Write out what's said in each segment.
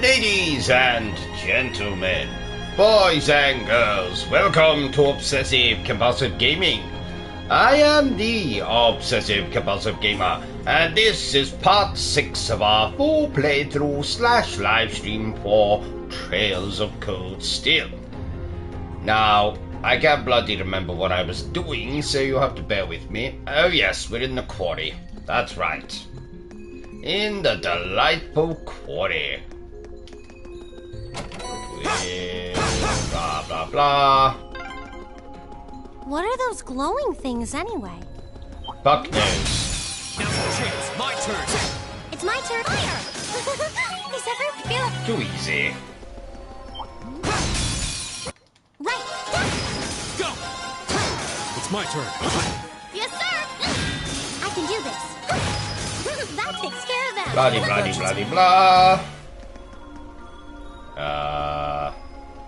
Ladies and gentlemen, boys and girls, welcome to Obsessive Compulsive Gaming. I am the Obsessive Compulsive Gamer, and this is part 6 of our full playthrough / livestream for Trails of Cold Steel. Now, I can't bloody remember what I was doing, so you have to bear with me. Oh yes, we're in the quarry. That's right. In the delightful quarry. Blah, blah, blah. What are those glowing things anyway? Fuck knows. Now's the chance. My turn. It's my turn. Fire! Is everyone feel Too easy. right? Go! It's my turn. Yes, sir! I can do this. That takes care of them. Bloody, bloody, bloody, blah.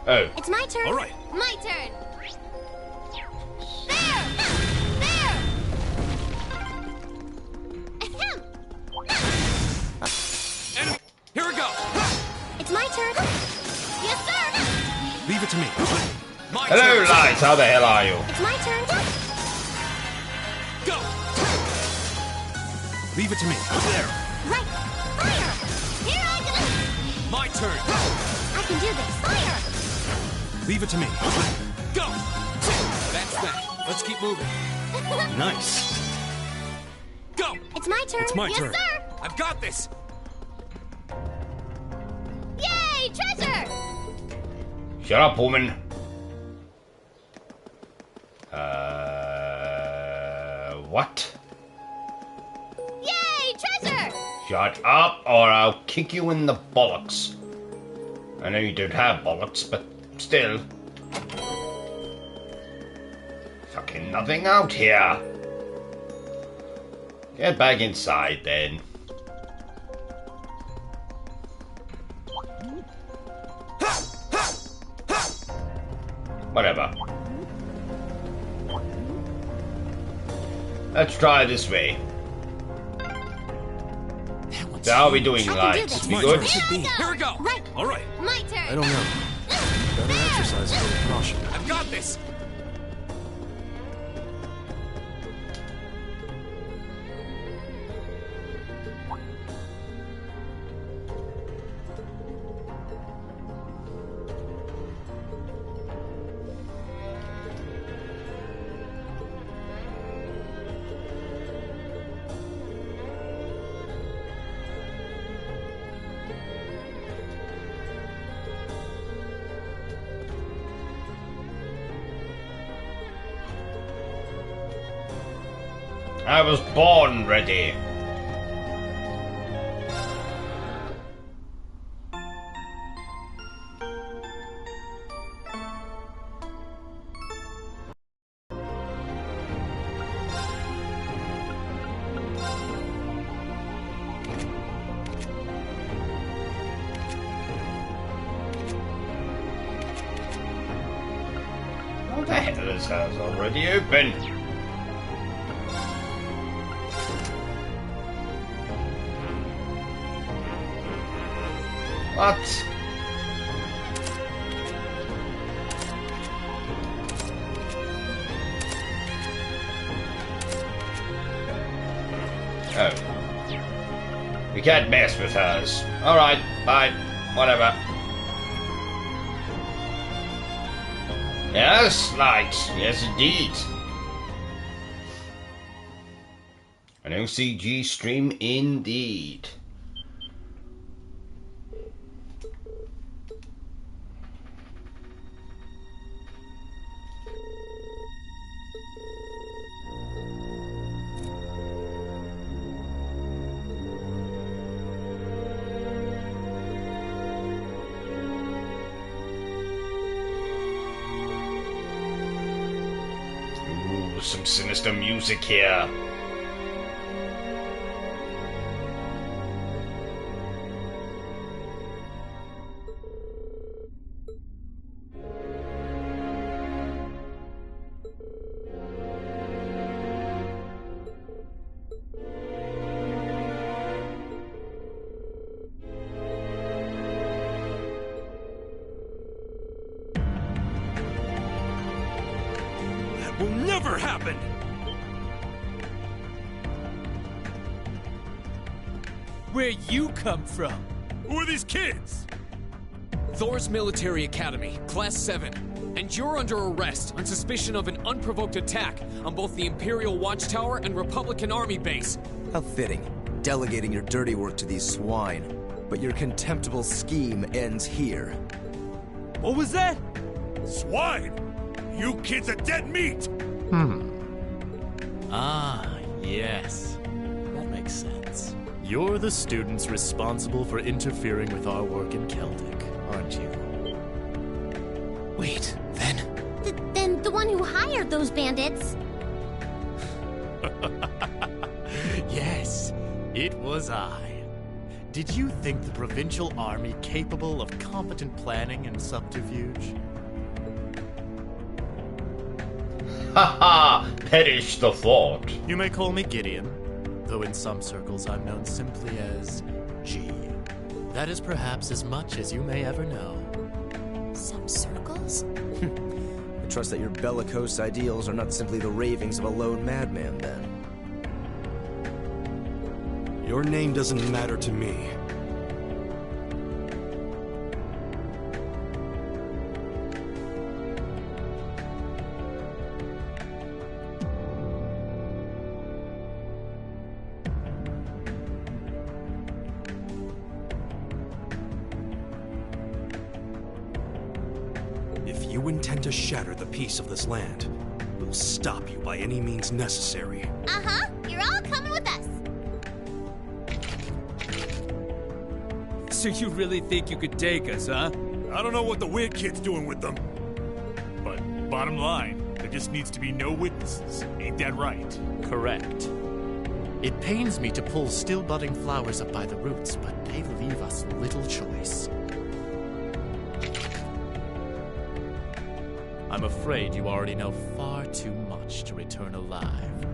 Oh. It's my turn. All right. My turn. There! There! Ahem. Enemy. Here we go. It's my turn. Yes, sir! Leave it to me. My Hello, turn. Light. How the hell are you? It's my turn. Go! Leave it to me. There. Right. Fire! Here I go! My turn. I can do this. Fire! Leave it to me. Go! That's that. Let's keep moving. Nice. Go! It's my turn. It's my yes, turn. sir! I've got this. Yay! Treasure! Shut up, woman. What? Yay! Treasure! Shut up, or I'll kick you in the bollocks. I know you don't have bollocks, but still. Fucking nothing out here. Get back inside, then. Whatever. Let's try this way. So how are we doing, I can do Lights? this. We My good? turn. Here I go. Here we go. Right. All right. My turn. I don't know. Better exercise a little caution. I've got this. I was born ready. How the hell is house already open? What? Oh. We can't mess with hers. Alright, bye. Whatever. Yes, Light. Yes, indeed. An O.C.G. stream indeed. Some sinister music here. That will never happen! Where you come from? Who are these kids? Thor's Military Academy, Class 7. And you're under arrest on suspicion of an unprovoked attack on both the Imperial Watchtower and Republican Army base. How fitting, delegating your dirty work to these swine. But your contemptible scheme ends here. What was that? Swine! You kids are dead meat! Ah, yes. That makes sense. You're the students responsible for interfering with our work in Celtic, aren't you? Wait, then? Then the one who hired those bandits. Yes, it was I. Did you think the provincial army capable of competent planning and subterfuge? Haha! Perish the thought. You may call me Gideon, though in some circles I'm known simply as G. That is perhaps as much as you may ever know. Some circles? I trust that your bellicose ideals are not simply the ravings of a lone madman, then. Your name doesn't matter to me. If you intend to shatter the peace of this land, we'll stop you by any means necessary. Uh-huh. You're all coming with us. So you really think you could take us, huh? I don't know what the weird kid's doing with them. But bottom line, there just needs to be no witnesses. Ain't that right? Correct. It pains me to pull still budding flowers up by the roots, but they leave us little choice. I'm afraid you already know far too much to return alive.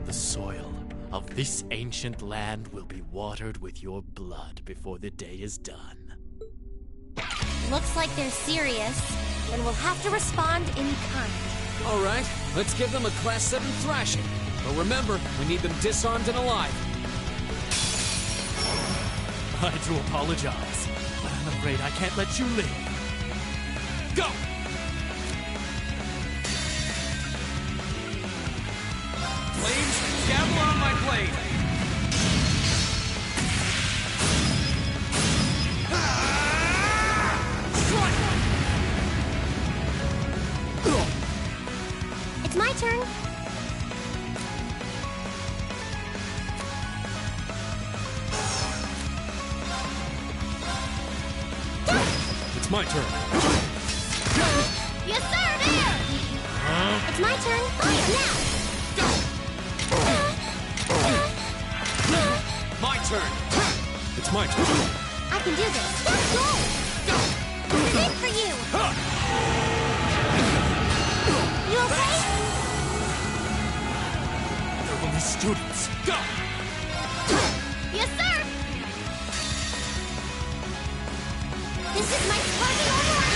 The soil of this ancient land will be watered with your blood before the day is done. Looks like they're serious, and we'll have to respond in kind. All right, let's give them a Class 7 thrashing. But remember, we need them disarmed and alive. I do apologize, but I'm afraid I can't let you live. Go! Flames, gavel on my blade! It's my turn. It's my turn. Yes, sir, there! It's my turn. Fire now! My turn! It's my turn. I can do this. Go! This is it for you! You okay? They're only students. Go! Yes, sir! This is my sparking armor!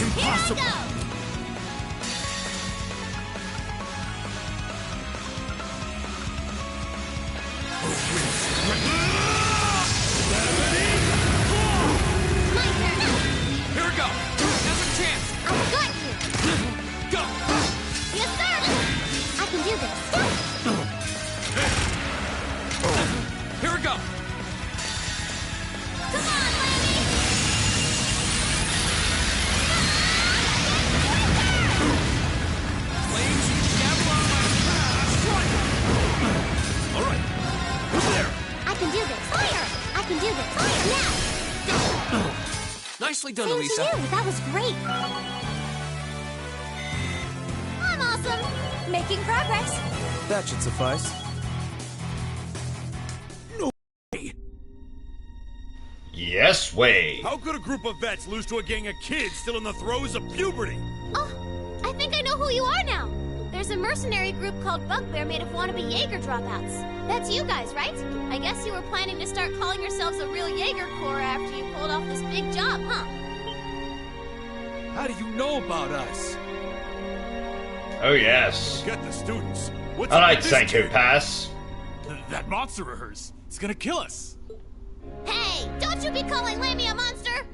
Impossible. Here I go! My turn! Here we go! Now's a chance! I've got you! Go! Yes, sir! I can do this. Here we go! Come on, Lammy! Flames, gavel on my strike! All right. Who's there? I can do this. Fire! I can do this. Fire now! Nicely done, Same Elisa. to you. That was great. I'm awesome. Making progress. That should suffice. Yes way. How could a group of vets lose to a gang of kids still in the throes of puberty? Oh, I think I know who you are now. There's a mercenary group called Butler made of wannabe Jaeger dropouts. That's you guys, right? I guess you were planning to start calling yourselves a real Jaeger Corps after you pulled off this big job, huh? How do you know about us? Oh yes. Get the students. What's I up like with this kid? psychopaths. That monster rehearse. It's gonna kill us. Hey, don't you be calling Lammy a monster!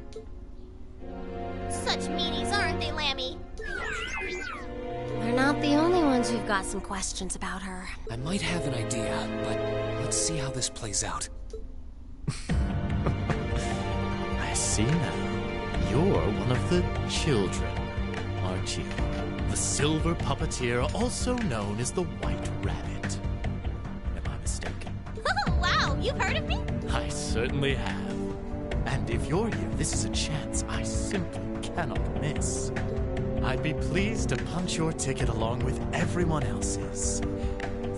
Such meanies, aren't they, Lammy? We're not the only ones who've got some questions about her. I might have an idea, but let's see how this plays out. I see now. You're one of the children, aren't you? The silver puppeteer, also known as the White Rabbit. Am I mistaken? Oh, wow, you've heard of me? I certainly have. And if you're here, this is a chance I simply cannot miss. I'd be pleased to punch your ticket along with everyone else's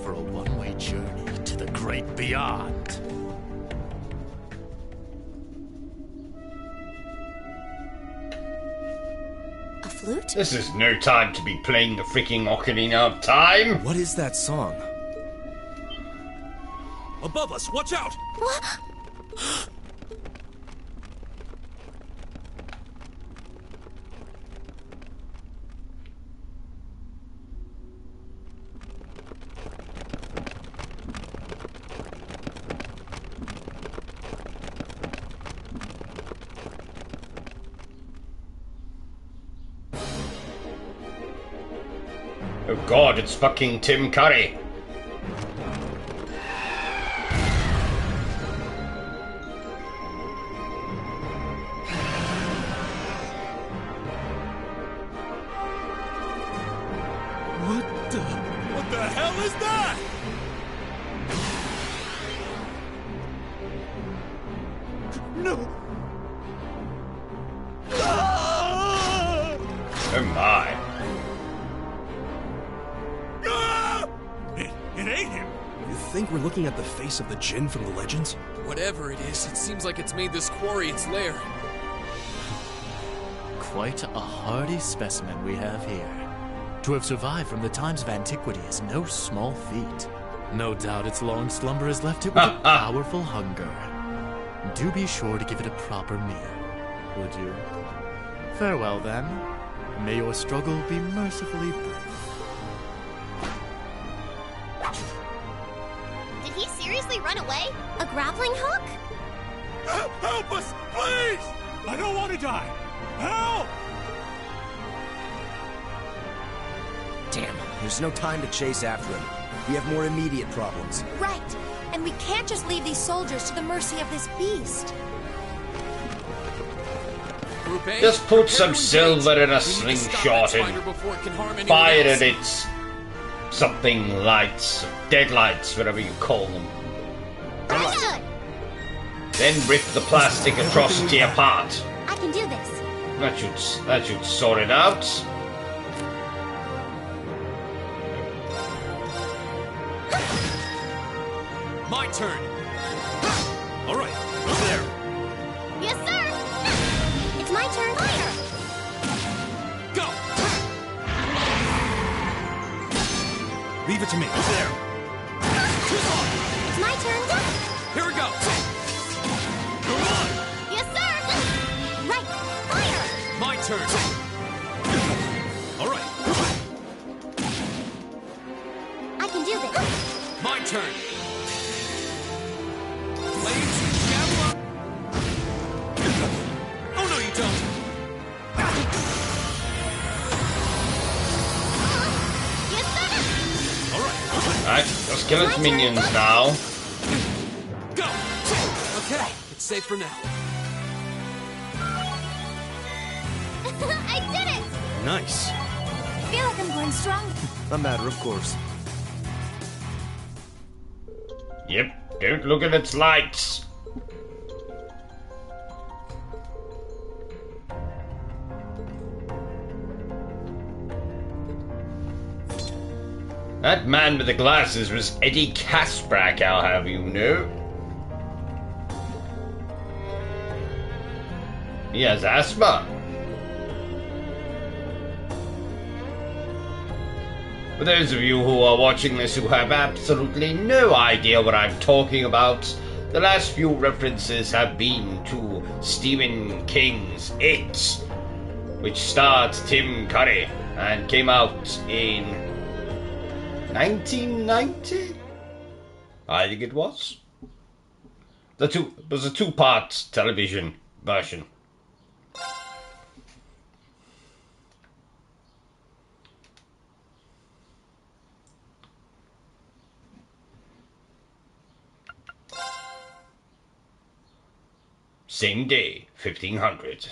for a one-way journey to the great beyond. A flute? This is no time to be playing the freaking Ocarina of Time. What is that song? Above us, watch out! What? Oh god, it's fucking Tim Curry. What the hell is that? No. Oh my. It ate him. You think we're looking at the face of the Djinn from the legends? Whatever it is, it seems like it's made this quarry its lair. Quite a hardy specimen we have here. To have survived from the times of antiquity is no small feat. No doubt its long slumber has left it with a powerful hunger. Do be sure to give it a proper meal, would you? Farewell, then. May your struggle be mercifully brief. Did he seriously run away? A grappling hook? Help us, please! I don't want to die. Help! Damn, there's no time to chase after him. We have more immediate problems. Right. And we can't just leave these soldiers to the mercy of this beast. Group A, Just put some prepare to silver in a engage. We need to stop slingshot that and spider before it can harm anyone fire else. at its something lights, deadlights, whatever you call them. Good. Then rip the plastic atrocity apart. I can do this. That should sort it out. My turn. All right, there. Yes, sir. It's my turn. Fire. Go. Leave it to me. There. It's my turn. Here we go. Go on. Yes, sir. Right. Fire. My turn. All right, I can do this. my turn. Blades, gather up. Oh no, you don't. Yes, sir. All right, Alright, let's kill its minions now. go. Okay, it's safe for now. I did it. Nice. I feel like I'm going strong. A matter of course. Yep, don't look at its lights. That man with the glasses was Eddie Kasprak, I'll have you know. He has asthma. For those of you who are watching this who have absolutely no idea what I'm talking about, the last few references have been to Stephen King's It, which starred Tim Curry and came out in 1990? I think it was. It was a two-part television version. Same day, 1500.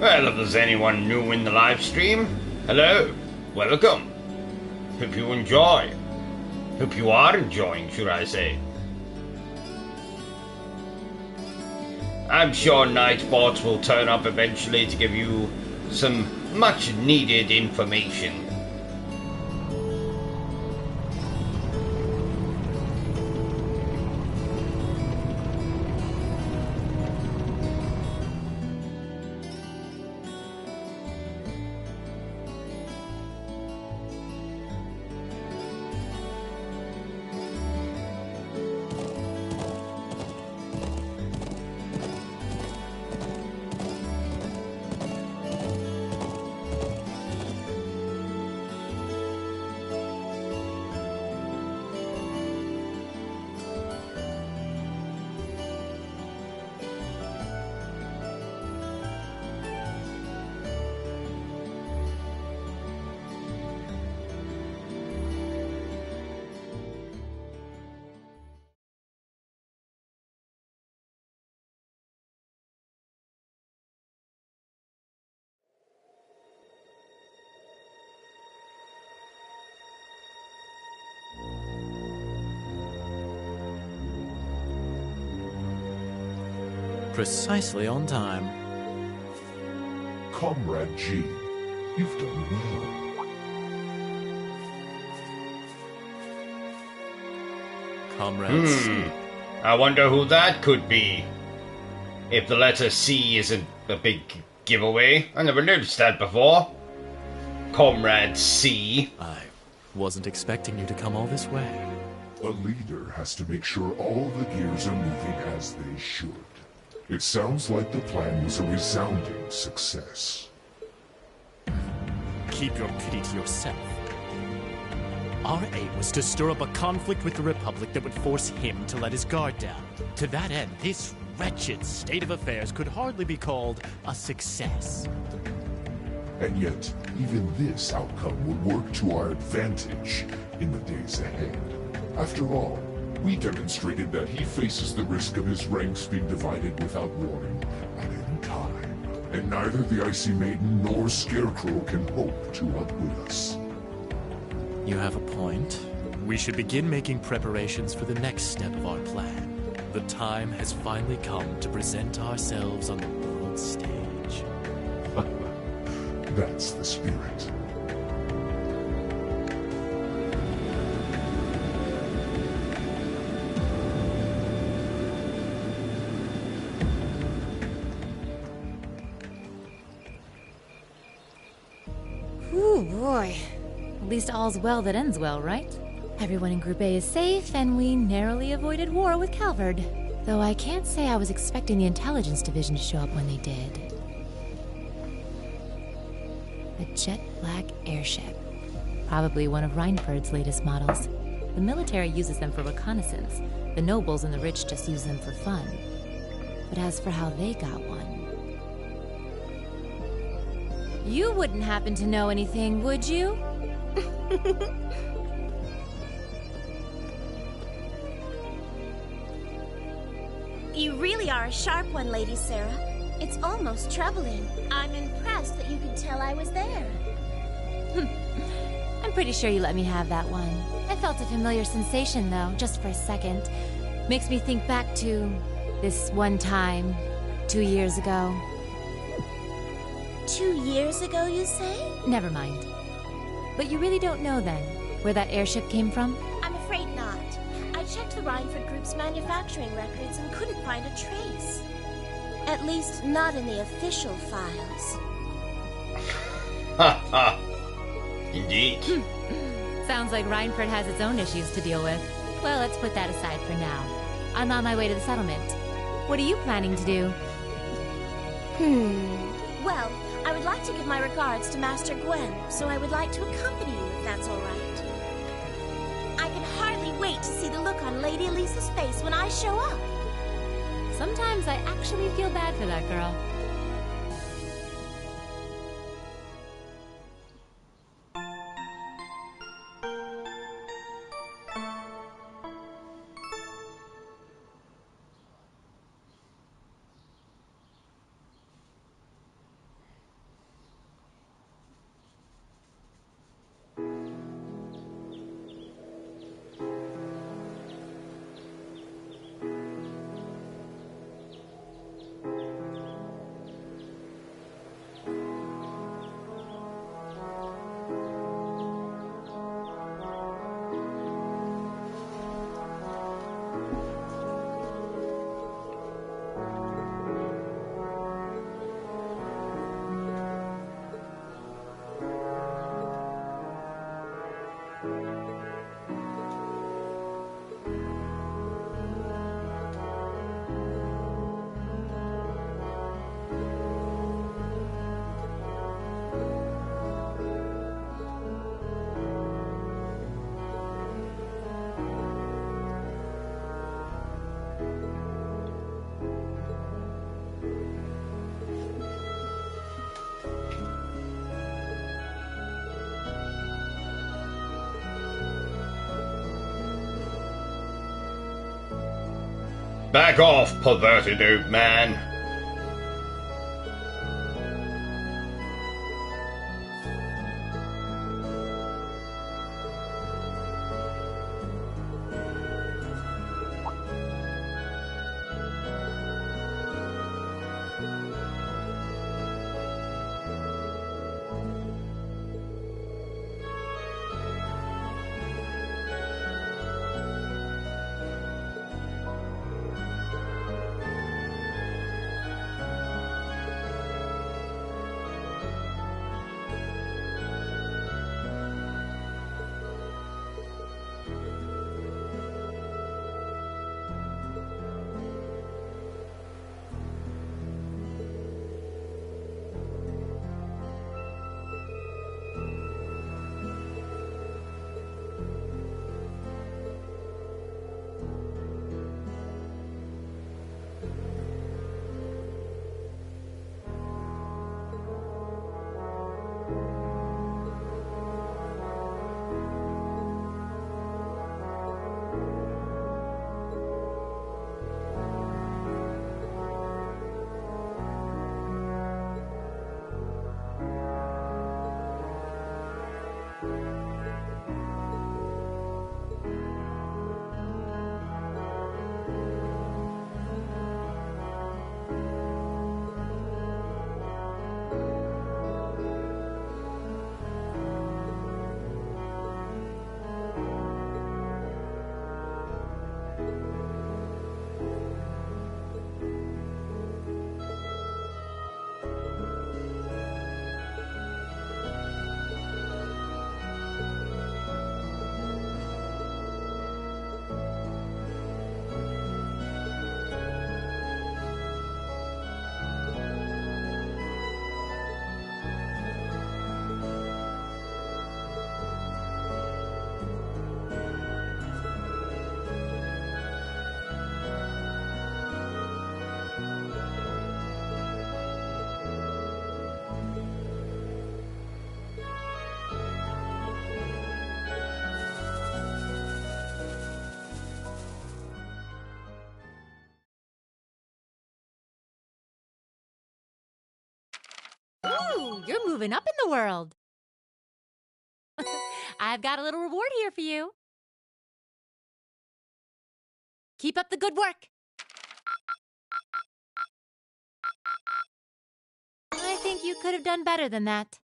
Well, if there's anyone new in the live stream, hello, welcome. Hope you enjoy. Hope you are enjoying, should I say. I'm sure Nightbots will turn up eventually to give you some much needed information. Precisely on time. Comrade G, you've done well. Comrade C. I wonder who that could be. If the letter C isn't a big giveaway. I never noticed that before. Comrade C. I wasn't expecting you to come all this way. A leader has to make sure all the gears are moving as they should. It sounds like the plan was a resounding success. Keep your pity to yourself. Our aim was to stir up a conflict with the Republic that would force him to let his guard down. To that end, this wretched state of affairs could hardly be called a success. And yet, even this outcome would work to our advantage in the days ahead. After all, we demonstrated that he faces the risk of his ranks being divided without warning at any time. And neither the Icy Maiden nor Scarecrow can hope to outwit us. You have a point. We should begin making preparations for the next step of our plan. The time has finally come to present ourselves on the world stage. That's the spirit. Ooh, boy. At least all's well that ends well, right? Everyone in Group A is safe, and we narrowly avoided war with Calvard. Though I can't say I was expecting the Intelligence Division to show up when they did. A jet black airship. Probably one of Reinford's latest models. The military uses them for reconnaissance. The nobles and the rich just use them for fun. But as for how they got one... You wouldn't happen to know anything, would you? You really are a sharp one, Lady Sarah. It's almost troubling. I'm impressed that you could tell I was there. I'm pretty sure you let me have that one. I felt a familiar sensation, though, just for a second. Makes me think back to this one time, 2 years ago. 2 years ago, you say? Never mind. But you really don't know, then, where that airship came from? I'm afraid not. I checked the Reinford Group's manufacturing records and couldn't find a trace. At least, not in the official files. Ha ha. Indeed. Sounds like Reinford has its own issues to deal with. Well, let's put that aside for now. I'm on my way to the settlement. What are you planning to do? Well, I would like to give my regards to Master Gwen, so I would like to accompany you if that's all right. I can hardly wait to see the look on Lady Elisa's face when I show up. Sometimes I actually feel bad for that girl. Back off, perverted old man. Ooh, you're moving up in the world. I've got a little reward here for you. Keep up the good work. I think you could have done better than that.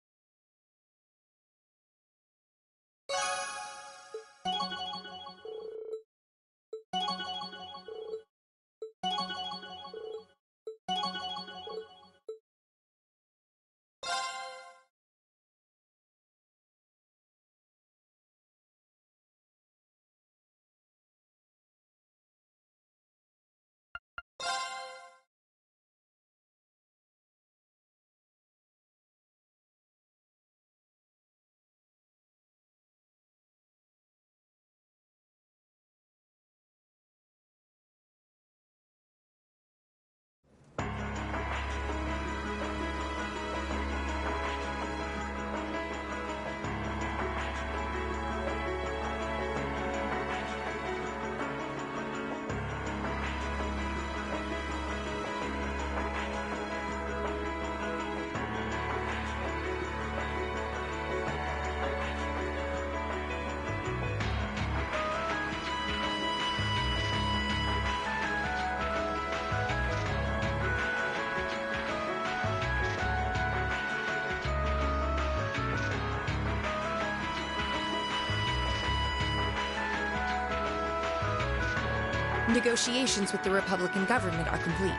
Negotiations with the Republican government are complete.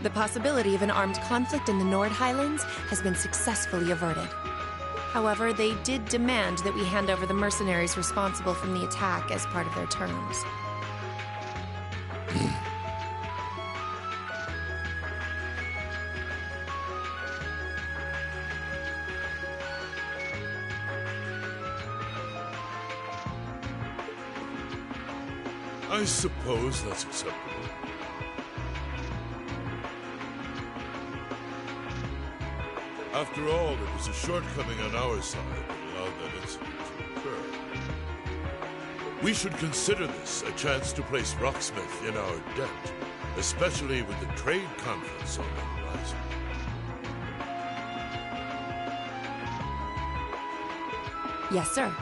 The possibility of an armed conflict in the Nord Highlands has been successfully averted. However, they did demand that we hand over the mercenaries responsible for the attack as part of their terms. I suppose that's acceptable. After all, it was a shortcoming on our side that allowed that incident to occur. We should consider this a chance to place Rocksmith in our debt, especially with the trade conference on the horizon. Yes, sir.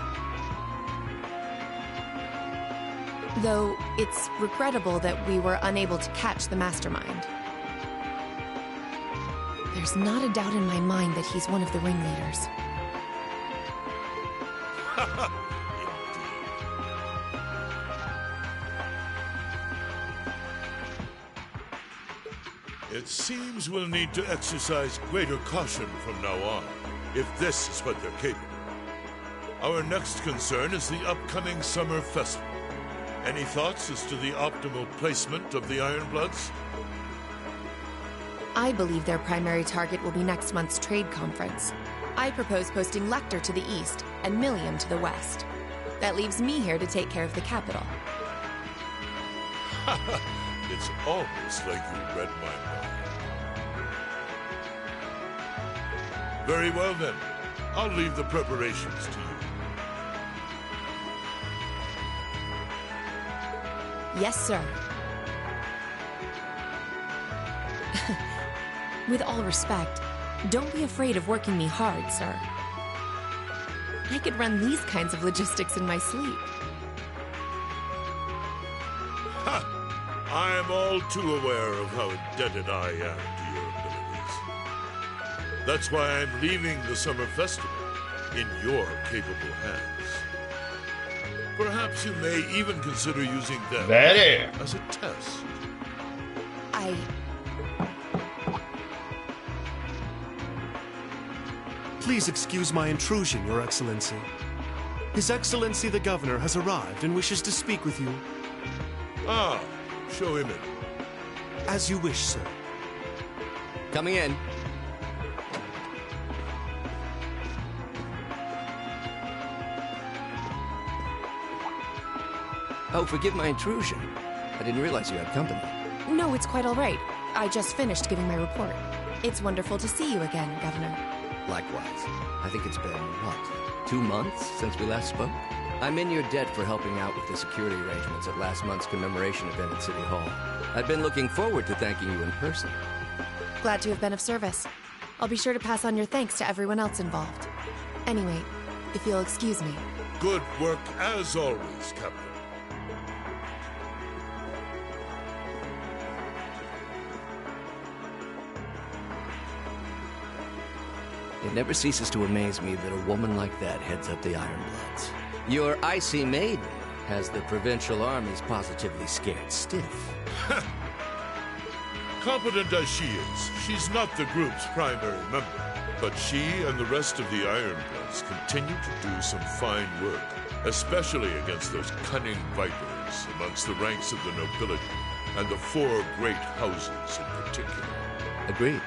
Though it's regrettable that we were unable to catch the mastermind. There's not a doubt in my mind that he's one of the ringleaders. It seems we'll need to exercise greater caution from now on, if this is what they're capable of. Our next concern is the upcoming summer festival. Any thoughts as to the optimal placement of the Ironbloods? I believe their primary target will be next month's trade conference. I propose posting Lecter to the east and Millium to the west. That leaves me here to take care of the capital. It's almost like you read my mind. Very well then. I'll leave the preparations to you. Yes, sir. With all respect, don't be afraid of working me hard, sir. I could run these kinds of logistics in my sleep. Ha! I am all too aware of how indebted I am to your abilities. That's why I'm leaving the summer festival in your capable hands. Perhaps you may even consider using them as a test. Please excuse my intrusion, Your Excellency. His Excellency the Governor has arrived and wishes to speak with you. Ah, show him in. As you wish, sir. Coming in. Oh, forgive my intrusion. I didn't realize you had company. No, it's quite all right. I just finished giving my report. It's wonderful to see you again, Governor. Likewise. I think it's been, what, 2 months since we last spoke? I'm in your debt for helping out with the security arrangements at last month's commemoration event at City Hall. I've been looking forward to thanking you in person. Glad to have been of service. I'll be sure to pass on your thanks to everyone else involved. Anyway, if you'll excuse me. Good work as always, Captain. It never ceases to amaze me that a woman like that heads up the Ironbloods. Your icy maiden has the provincial armies positively scared stiff. Competent as she is, she's not the group's primary member. But she and the rest of the Ironbloods continue to do some fine work, especially against those cunning vipers amongst the ranks of the nobility, and the 4 great houses in particular. Agreed.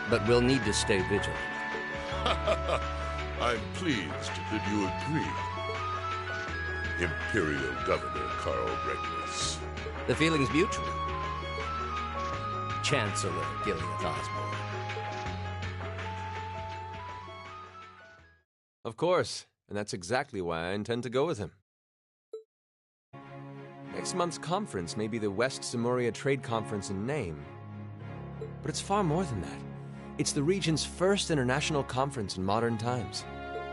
But we'll need to stay vigilant. I'm pleased that you agree, Imperial Governor Carl Reckless. The feeling's mutual. Chancellor Gilead Osborne. Of course, and that's exactly why I intend to go with him. Next month's conference may be the West Samoria Trade Conference in name, but it's far more than that. It's the region's first international conference in modern times,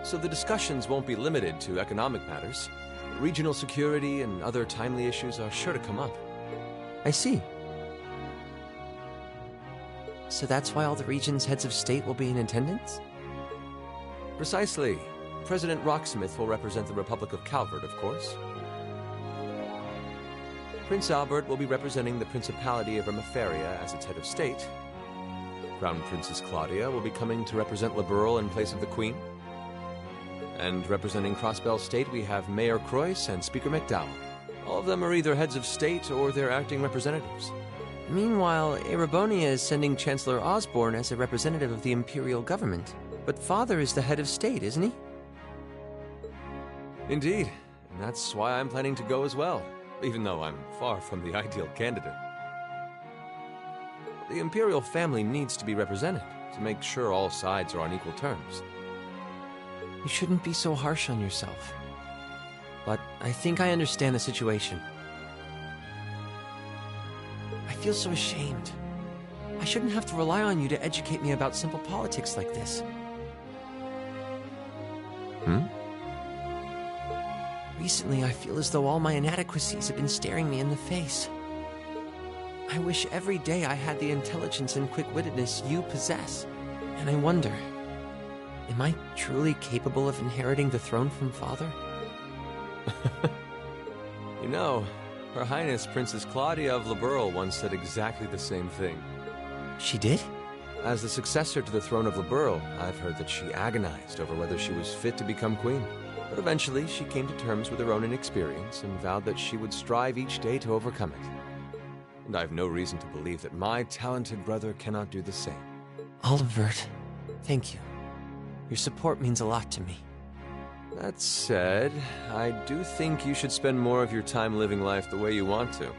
so the discussions won't be limited to economic matters. Regional security and other timely issues are sure to come up. I see. So that's why all the region's heads of state will be in attendance? Precisely. President Rocksmith will represent the Republic of Calvert, of course. Prince Albert will be representing the Principality of Ermaferia as its head of state. Crown Princess Claudia will be coming to represent Liberal in place of the Queen. And representing Crossbell State, we have Mayor Croyce and Speaker McDowell. All of them are either heads of state or their acting representatives. Meanwhile, Erebonia is sending Chancellor Osborne as a representative of the Imperial government. But Father is the head of state, isn't he? Indeed, and that's why I'm planning to go as well, even though I'm far from the ideal candidate. The Imperial family needs to be represented to make sure all sides are on equal terms. You shouldn't be so harsh on yourself. But I think I understand the situation. I feel so ashamed. I shouldn't have to rely on you to educate me about simple politics like this. Recently, I feel as though all my inadequacies have been staring me in the face. I wish every day I had the intelligence and quick-wittedness you possess. And I wonder, am I truly capable of inheriting the throne from Father? You know, Her Highness Princess Claudia of Liberal once said exactly the same thing. She did? As the successor to the throne of Liberal, I've heard that she agonized over whether she was fit to become queen. But eventually, she came to terms with her own inexperience and vowed that she would strive each day to overcome it. And I have no reason to believe that my talented brother cannot do the same. Olivert, thank you. Your support means a lot to me. That said, I do think you should spend more of your time living life the way you want to.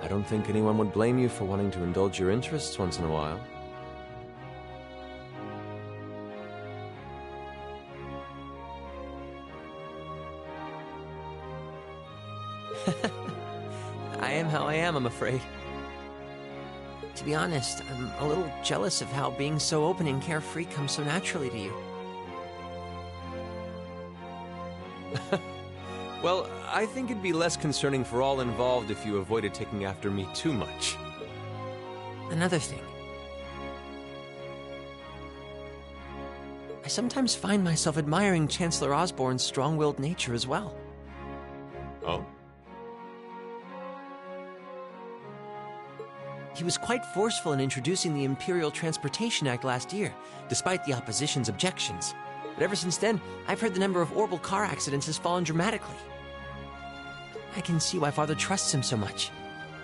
I don't think anyone would blame you for wanting to indulge your interests once in a while. I am how I am, I'm afraid. To be honest, I'm a little jealous of how being so open and carefree comes so naturally to you. Well, I think it'd be less concerning for all involved if you avoided taking after me too much. Another thing. I sometimes find myself admiring Chancellor Osborne's strong-willed nature as well. Oh? He was quite forceful in introducing the Imperial Transportation Act last year, despite the opposition's objections. But ever since then, I've heard the number of orbital car accidents has fallen dramatically. I can see why Father trusts him so much.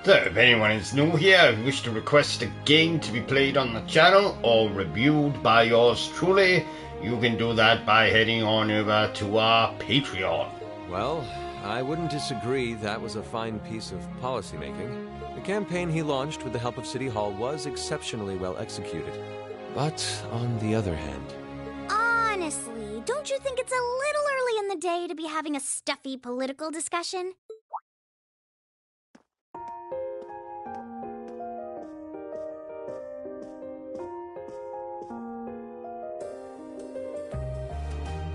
So, if anyone is new here and wish to request a game to be played on the channel or reviewed by yours truly, you can do that by heading on over to our Patreon. Well, I wouldn't disagree that was a fine piece of policymaking. The campaign he launched with the help of City Hall was exceptionally well executed. But on the other hand... Honestly, don't you think it's a little early in the day to be having a stuffy political discussion?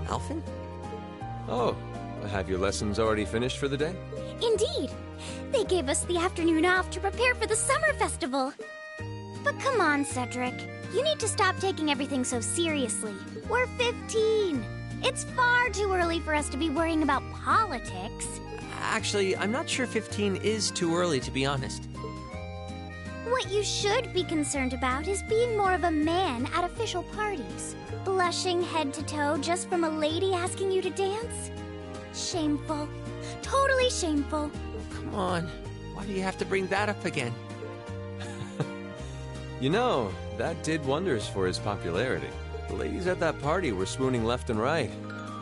Alphen? Oh, have your lessons already finished for the day? Indeed. They gave us the afternoon off to prepare for the summer festival. But come on, Cedric. You need to stop taking everything so seriously. We're 15. It's far too early for us to be worrying about politics. Actually, I'm not sure 15 is too early, to be honest. What you should be concerned about is being more of a man at official parties. Blushing head to toe just from a lady asking you to dance? Shameful. Totally shameful. Come on. Why do you have to bring that up again? You know, that did wonders for his popularity. The ladies at that party were swooning left and right.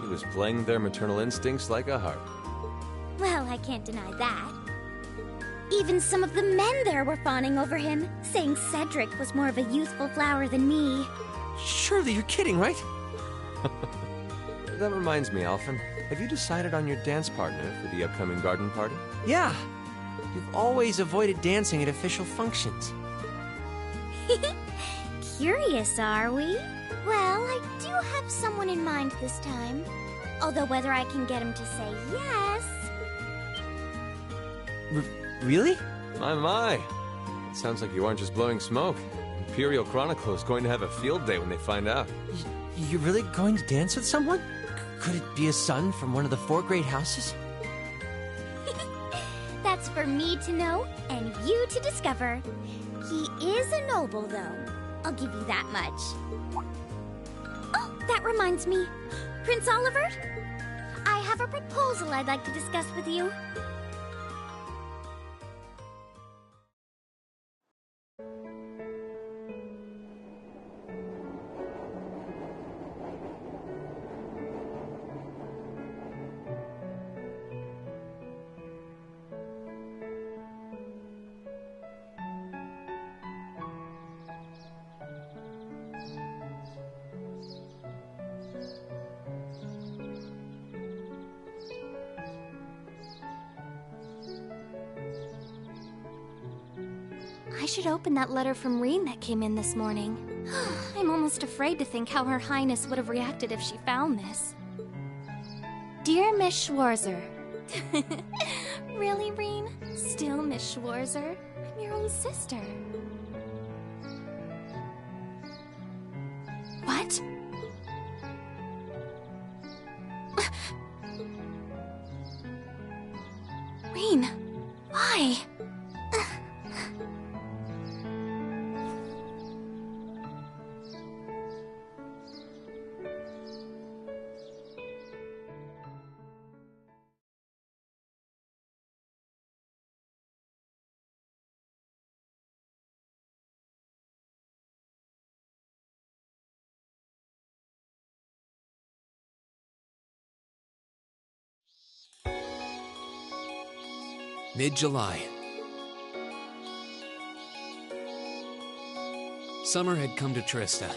He was playing their maternal instincts like a harp. Well, I can't deny that. Even some of the men there were fawning over him, saying Cedric was more of a youthful flower than me. Surely you're kidding, right? That reminds me, Alphen. Have you decided on your dance partner for the upcoming garden party? Yeah. You've always avoided dancing at official functions. Curious, are we? Well, I do have someone in mind this time. Although whether I can get him to say yes... Really? My. It sounds like you aren't just blowing smoke. Imperial Chronicle is going to have a field day when they find out. You're really going to dance with someone? Could it be a son from one of the 4 great houses? That's for me to know and you to discover. He is a noble, though. I'll give you that much. Oh, that reminds me. Prince Olivert? I have a proposal I'd like to discuss with you. I should open that letter from Reen that came in this morning. I'm almost afraid to think how Her Highness would have reacted if she found this. Dear Miss Schwarzer. Really, Reen? Still Miss Schwarzer? I'm your own sister. What? Reen, why? Mid-July. Summer had come to Trista,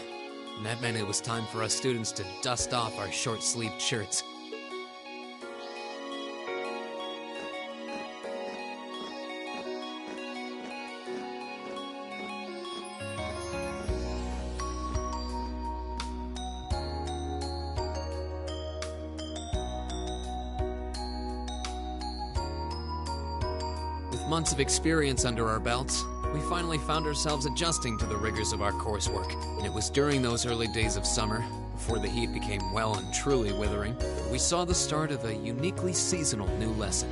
and that meant it was time for us students to dust off our short-sleeved shirts. months of experience under our belts, we finally found ourselves adjusting to the rigors of our coursework. And it was during those early days of summer, before the heat became well and truly withering, that we saw the start of a uniquely seasonal new lesson.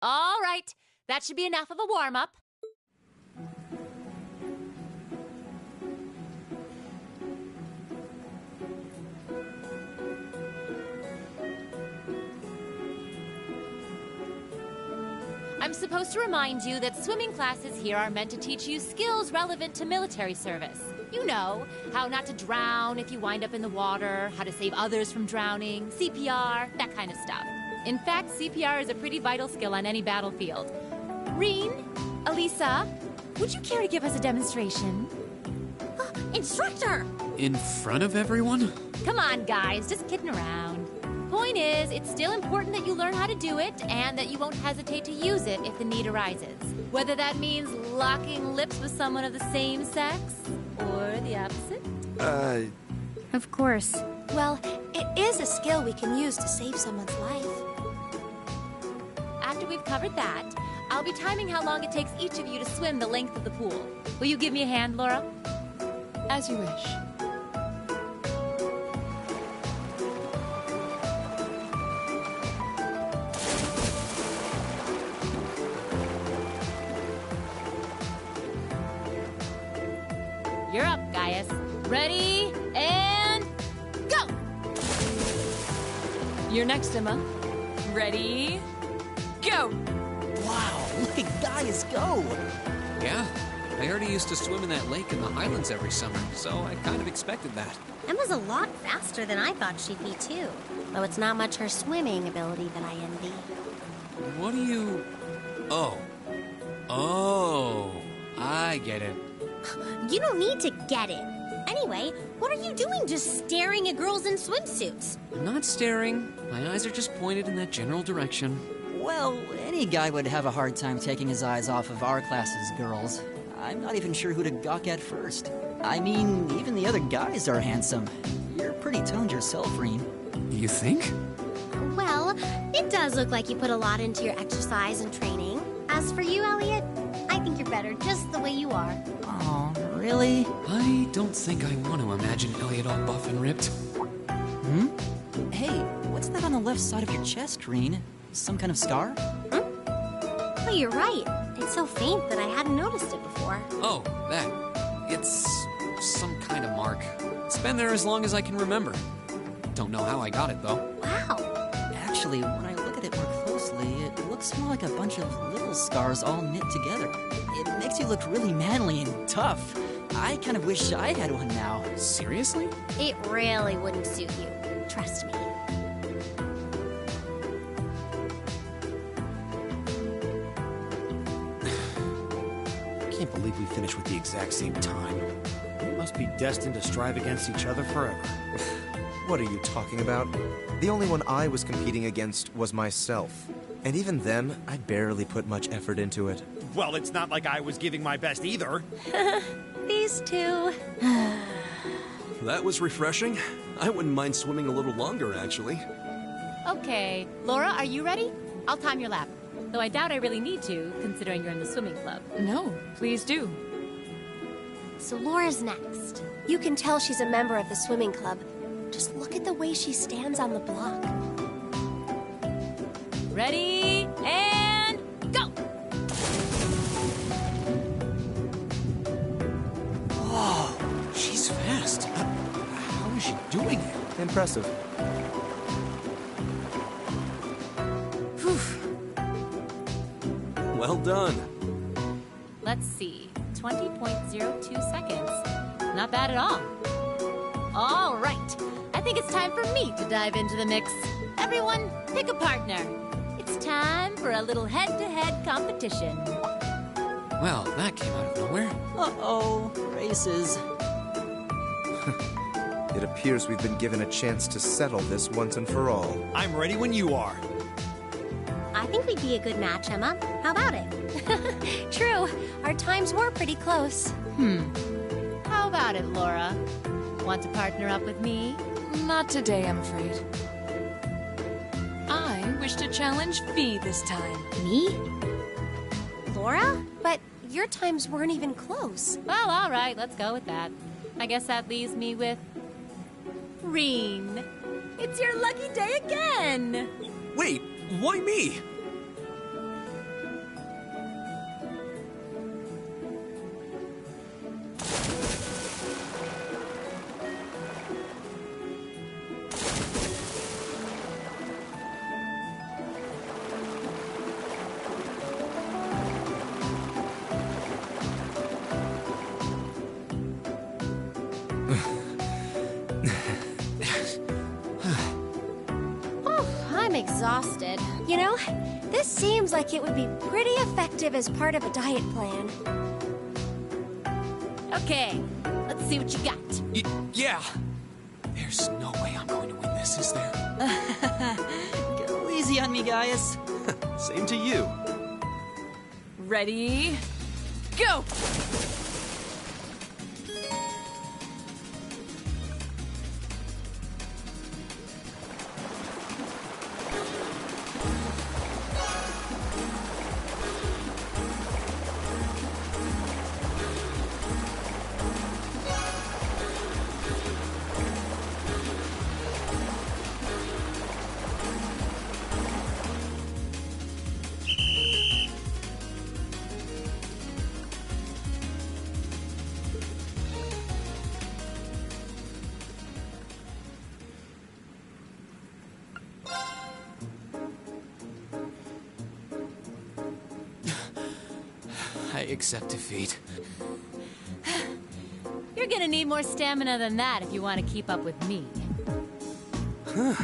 All right, that should be enough of a warm-up. I'm supposed to remind you that swimming classes here are meant to teach you skills relevant to military service. You know, how not to drown if you wind up in the water, how to save others from drowning, CPR, that kind of stuff. In fact, CPR is a pretty vital skill on any battlefield. Reen, Elisa, would you care to give us a demonstration? Instructor! In front of everyone? Come on, guys, just kidding around. Point is, it's still important that you learn how to do it, and that you won't hesitate to use it if the need arises. Whether that means locking lips with someone of the same sex, or the opposite. Of course. Well, it is a skill we can use to save someone's life. After we've covered that, I'll be timing how long it takes each of you to swim the length of the pool. Will you give me a hand, Laura? As you wish. You're up, Gaius. Ready, and go! You're next, Emma. Ready, go! Wow, look at Gaius go! Yeah, I already used to swim in that lake in the Highlands every summer, so I kind of expected that. Emma's a lot faster than I thought she'd be, too. Though it's not much her swimming ability that I envy. What do you... Oh, I get it. You don't need to get it. Anyway, what are you doing just staring at girls in swimsuits? I'm not staring. My eyes are just pointed in that general direction. Well, any guy would have a hard time taking his eyes off of our class's girls. I'm not even sure who to gawk at first. I mean, even the other guys are handsome. You're pretty toned yourself, Reen. You think? Well, it does look like you put a lot into your exercise and training. As for you, Elliot, I think you're better just the way you are. Oh, really? I don't think I want to imagine Elliot all buff and ripped. Hmm? Hey, what's that on the left side of your chest, Reen? Some kind of scar? Oh, you're right. It's so faint that I hadn't noticed it before. Oh, that. It's some kind of mark. It's been there as long as I can remember. Don't know how I got it, though. Wow. Actually, when I look at it more closely, it looks more like a bunch of little scars all knit together. It makes you look really manly and tough. I kind of wish I had one now. Seriously? It really wouldn't suit you. Trust me. I can't believe we finished with the exact same time. We must be destined to strive against each other forever. What are you talking about? The only one I was competing against was myself. And even then, I barely put much effort into it. Well, it's not like I was giving my best either. These two. That was refreshing. I wouldn't mind swimming a little longer, actually. Okay, Laura, are you ready? I'll time your lap. Though I doubt I really need to, considering you're in the swimming club. No, please do. So Laura's next. You can tell she's a member of the swimming club. Just look at the way she stands on the block. Ready, and go! Whoa, she's fast. How is she doing it? Impressive. Well done. Let's see, 20.02 seconds. Not bad at all. All right, I think it's time for me to dive into the mix. Everyone, pick a partner. It's time for a little head-to-head competition. Well, that came out of nowhere. Uh-oh, races. It appears we've been given a chance to settle this once and for all. I'm ready when you are. I think we'd be a good match, Emma. How about it? True, our times were pretty close. How about it, Laura? Want to partner up with me? Not today, I'm afraid. wish to challenge Fee this time. Me? Laura? But your times weren't even close. Well, all right, let's go with that. I guess that leaves me with... Reen, it's your lucky day again! Wait, why me? I'm exhausted. You know, this seems like it would be pretty effective as part of a diet plan. Okay, let's see what you got. Yeah. There's no way I'm going to win this, is there? Go easy on me, Gaius. Same to you. Ready? Go! I accept defeat. You're gonna need more stamina than that if you want to keep up with me. Huh.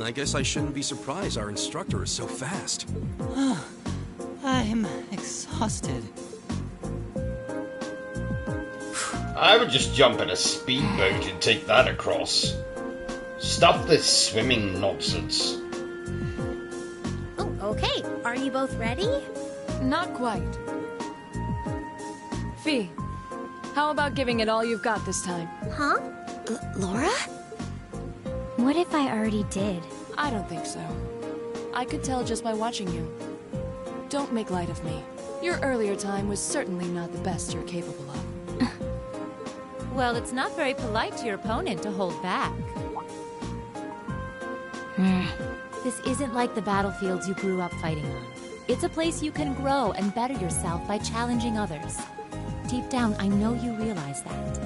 I guess I shouldn't be surprised our instructor is so fast. I'm exhausted. I would just jump in a speedboat and take that across. Stop this swimming nonsense. Oh, okay. Are you both ready? Not quite. Fee, how about giving it all you've got this time? Huh? Laura? What if I already did? I don't think so. I could tell just by watching you. Don't make light of me. Your earlier time was certainly not the best you're capable of. Well, it's not very polite to your opponent to hold back. This isn't like the battlefields you grew up fighting on. It's a place you can grow and better yourself by challenging others. Deep down, I know you realize that.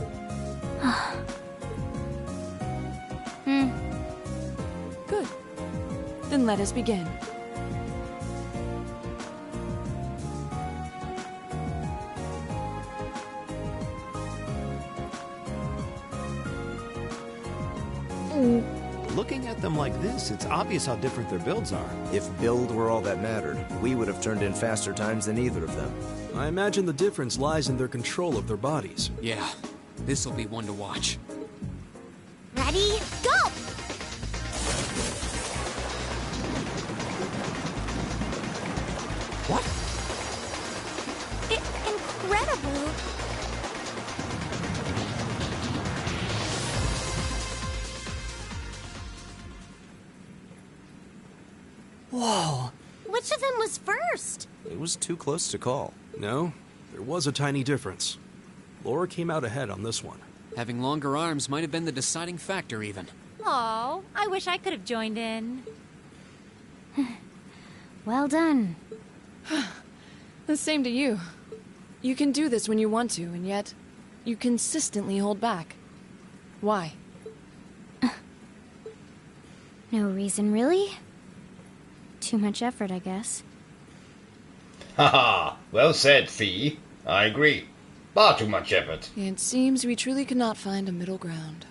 Good. Then let us begin. Looking at them like this, it's obvious how different their builds are. If build were all that mattered, we would have turned in faster times than either of them. I imagine the difference lies in their control of their bodies. Yeah, this'll be one to watch. Ready? Go! What? Incredible! Whoa! Which of them was first? It was too close to call. No, there was a tiny difference. Laura came out ahead on this one. Having longer arms might have been the deciding factor, even. Oh, I wish I could have joined in. Well done. The same to you. You can do this when you want to, and yet you consistently hold back. Why? No reason, really? Too much effort, I guess. Haha, well said, Fee. I agree. Far too much effort. It seems we truly could not find a middle ground.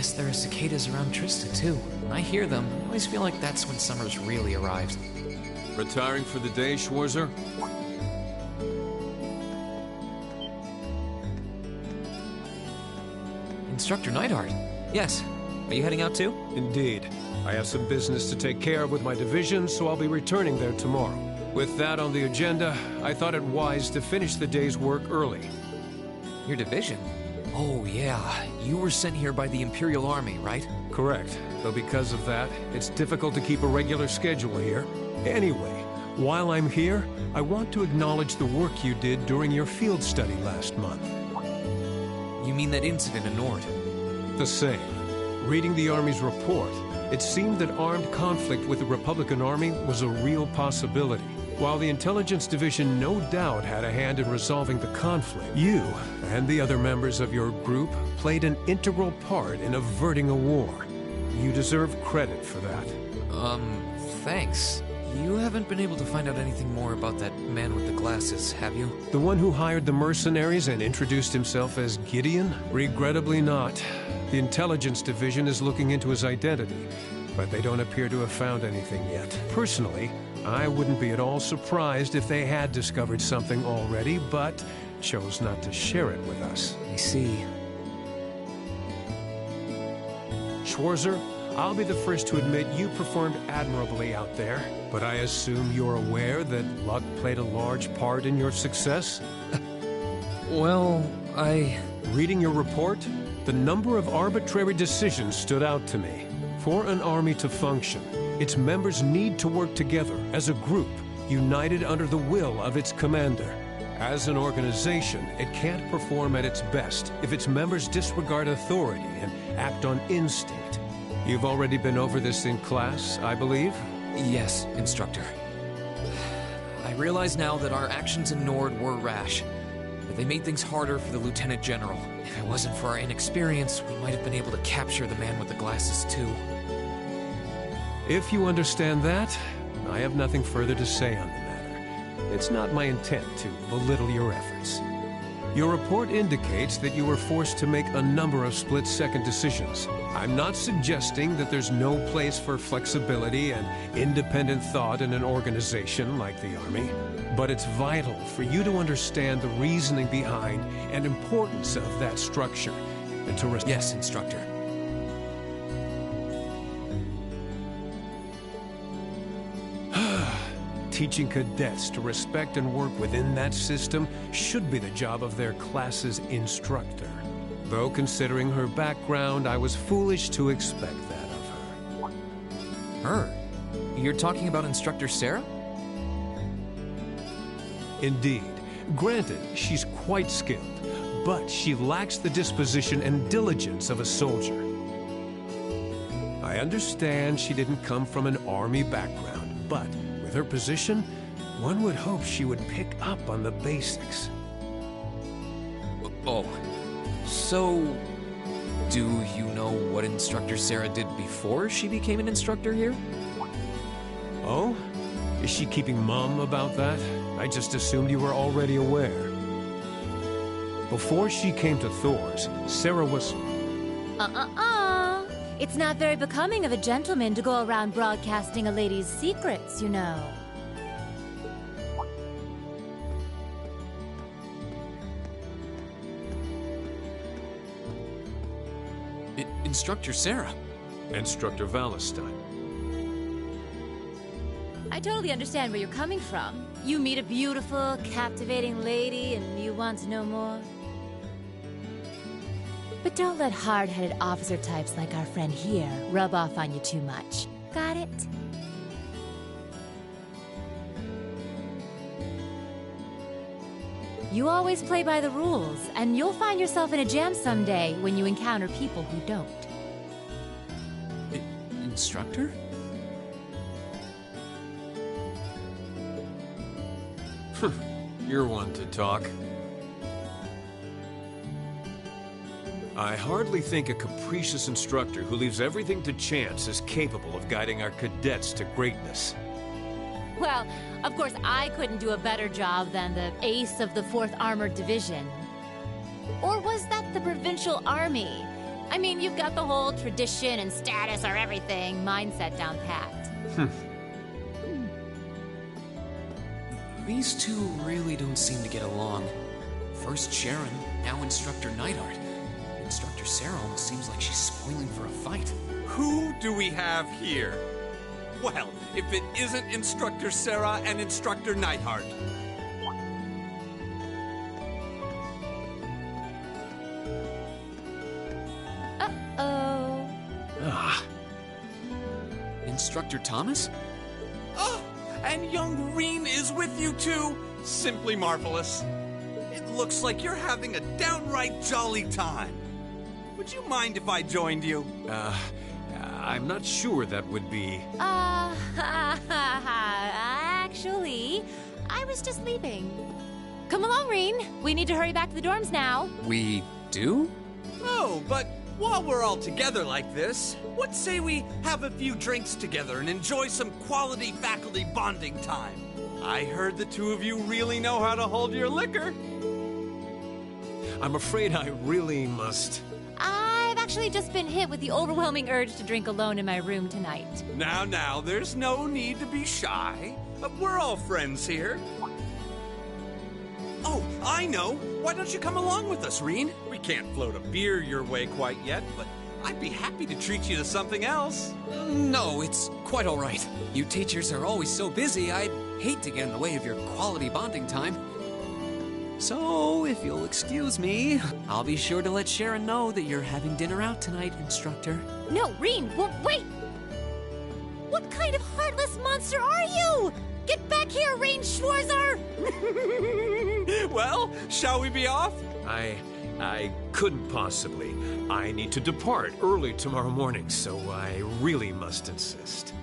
guess there are cicadas around Trista, too. When I hear them, I always feel like that's when summer's really arrived. Retiring for the day, Schwarzer? Instructor Neidhart. Yes. Are you heading out too? Indeed. I have some business to take care of with my division, so I'll be returning there tomorrow. With that on the agenda, I thought it wise to finish the day's work early. Your division? Oh, yeah. You were sent here by the Imperial Army, right? Correct. Though because of that, it's difficult to keep a regular schedule here. Anyway, while I'm here, I want to acknowledge the work you did during your field study last month. You mean that incident in Nord? The same. Reading the Army's report, it seemed that armed conflict with the Republican Army was a real possibility. While the Intelligence Division no doubt had a hand in resolving the conflict, you and the other members of your group played an integral part in averting a war. You deserve credit for that. Thanks. You haven't been able to find out anything more about that man with the glasses, have you? The one who hired the mercenaries and introduced himself as Gideon? Regrettably not. The Intelligence Division is looking into his identity, but they don't appear to have found anything yet. Personally, I wouldn't be at all surprised if they had discovered something already, but chose not to share it with us. I see. Schwarzer, I'll be the first to admit you performed admirably out there, but I assume you're aware that luck played a large part in your success? Well, Reading your report, the number of arbitrary decisions stood out to me. For an army to function, its members need to work together as a group, united under the will of its commander. As an organization, it can't perform at its best if its members disregard authority and act on instinct. You've already been over this in class, I believe? Yes, Instructor. I realize now that our actions in Nord were rash, but they made things harder for the Lieutenant General. If it wasn't for our inexperience, we might have been able to capture the man with the glasses, too. If you understand that, I have nothing further to say on the matter. It's not my intent to belittle your efforts. Your report indicates that you were forced to make a number of split-second decisions. I'm not suggesting that there's no place for flexibility and independent thought in an organization like the Army, but it's vital for you to understand the reasoning behind and importance of that structure, and to Yes, Instructor. Teaching cadets to respect and work within that system should be the job of their class's instructor. Though considering her background, I was foolish to expect that of her. Her? You're talking about Instructor Sarah? Indeed. Granted, she's quite skilled, but she lacks the disposition and diligence of a soldier. I understand she didn't come from an army background, but with her position, one would hope she would pick up on the basics. Oh, so do you know what Instructor Sarah did before she became an instructor here? Oh? Is she keeping mum about that? I just assumed you were already aware. Before she came to Thor's, Sarah was... It's not very becoming of a gentleman to go around broadcasting a lady's secrets, you know. Instructor Sarah. Instructor Valentine. I totally understand where you're coming from. You meet a beautiful, captivating lady and you want to know more. But don't let hard-headed officer types like our friend here rub off on you too much. Got it? You always play by the rules, and you'll find yourself in a jam someday when you encounter people who don't. Instructor? You're one to talk. I hardly think a capricious instructor who leaves everything to chance is capable of guiding our cadets to greatness. Well, of course I couldn't do a better job than the ace of the 4th Armored Division. Or was that the Provincial Army? I mean, you've got the whole tradition and status are everything mindset down pat. These two really don't seem to get along. First Sharon, now Instructor Neidhart. Instructor Sarah almost seems like she's spoiling for a fight. Who do we have here? Well, if it isn't Instructor Sarah and Instructor Neidhart. Uh-oh. Instructor Thomas? Oh, and young Reen is with you too. Simply marvelous. It looks like you're having a downright jolly time. Would you mind if I joined you? I'm not sure that would be... Actually, I was just leaving. Come along, Reen. We need to hurry back to the dorms now. We do? Oh, but while we're all together like this, what say we have a few drinks together and enjoy some quality faculty bonding time? I heard the two of you really know how to hold your liquor. I'm afraid I really must... I've actually just been hit with the overwhelming urge to drink alone in my room tonight. Now, there's no need to be shy. We're all friends here. Oh, I know. Why don't you come along with us, Reen? We can't float a beer your way quite yet, but I'd be happy to treat you to something else. No, it's quite all right. You teachers are always so busy, I'd hate to get in the way of your quality bonding time. So, if you'll excuse me, I'll be sure to let Sharon know that you're having dinner out tonight, Instructor. No, Reen, wait! What kind of heartless monster are you? Get back here, Reen Schwarzer! Well, shall we be off? I couldn't possibly. I need to depart early tomorrow morning, so I really must insist.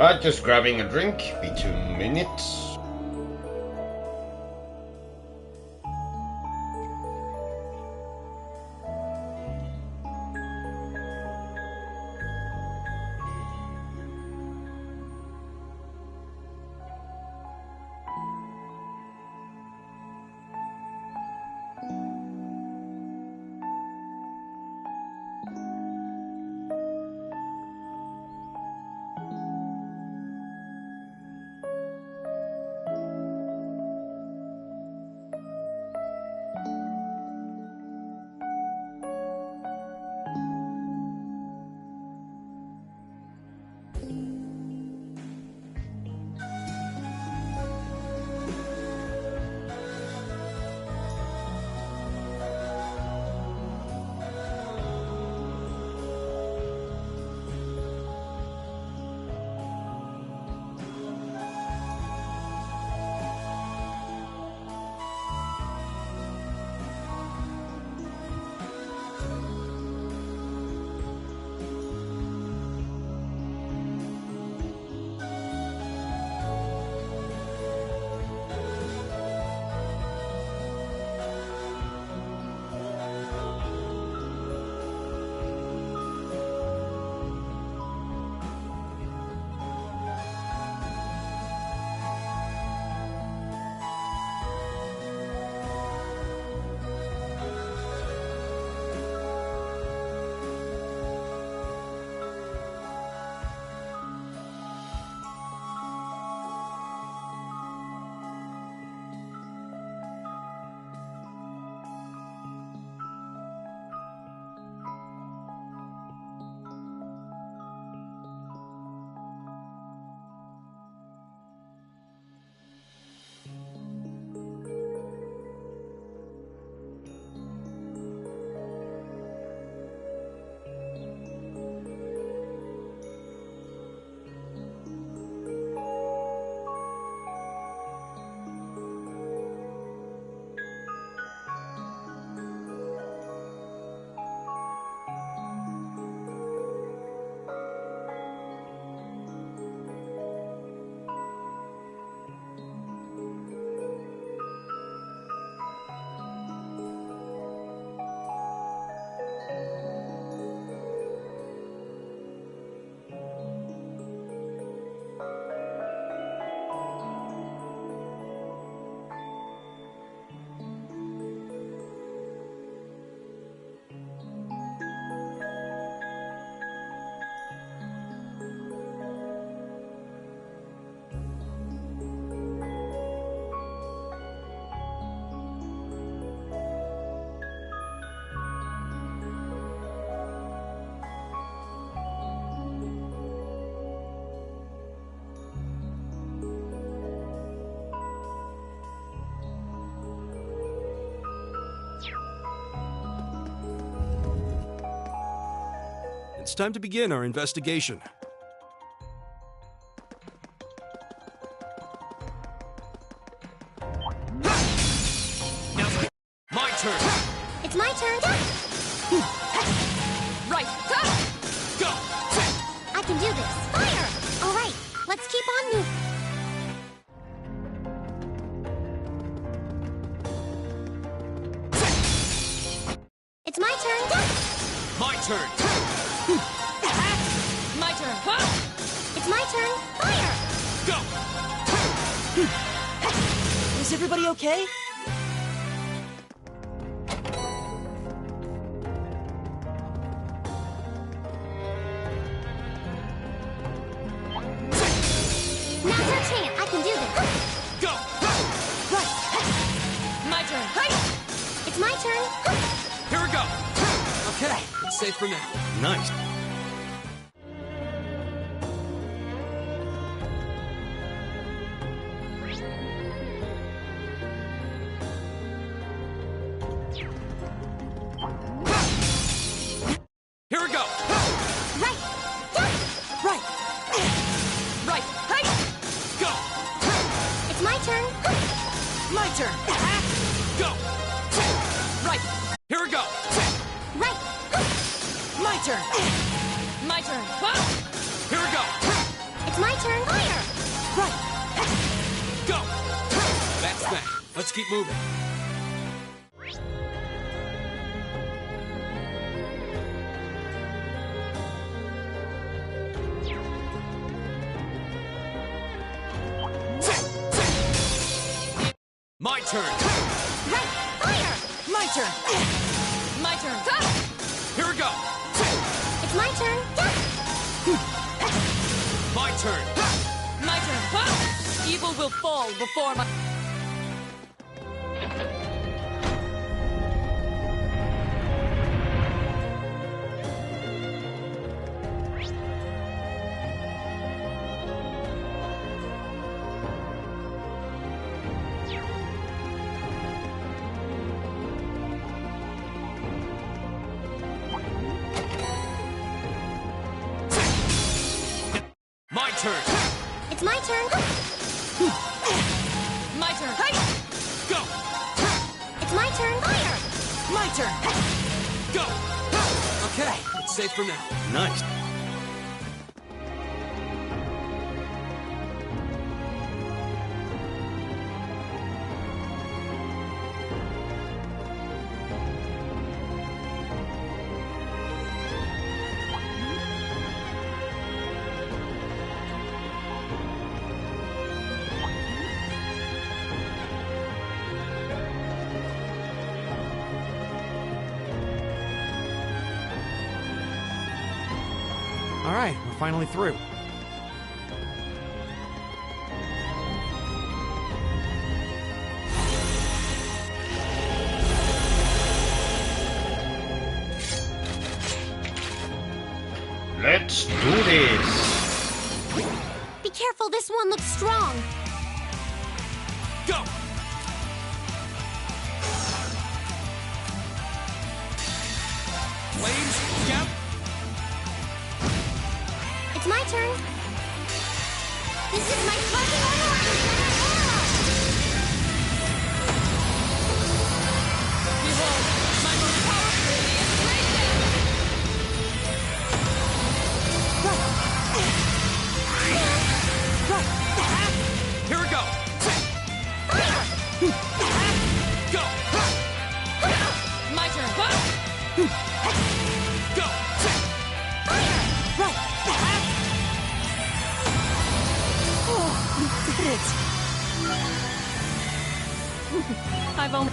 Right, just grabbing a drink. Be 2 minutes. It's time to begin our investigation. My turn. It's my turn. Right. Go. I can do this. Fire! All right, let's keep on moving. It's my turn. My turn. My turn. It's my turn. Fire! Go. Is everybody okay? Now's our chance. I can do this. Go. Right. My turn. It's my turn. Here we go. Okay, it's safe for now. Nice. Here we go. Right. Right. Right. Go. It's my turn. My turn. Go. Right. Here we go. Right. My turn. My turn. Here we go. It's my turn. Let's keep moving. My turn! Right! Fire! My turn! My turn! Here we go! It's my turn. My turn! My turn! Evil will fall before my... My turn! It's my turn. My turn! Go! It's my turn. Fire! My turn! Go! Okay, it's safe for now. Nice. All right, we're finally through. Let's do this. Be careful, this one looks strong. Go! Flames, Gap! It's my turn. This is my sparking aura! Behold, my most powerful radiant rain Here we go! Go! My turn! Go! Did it! I've only...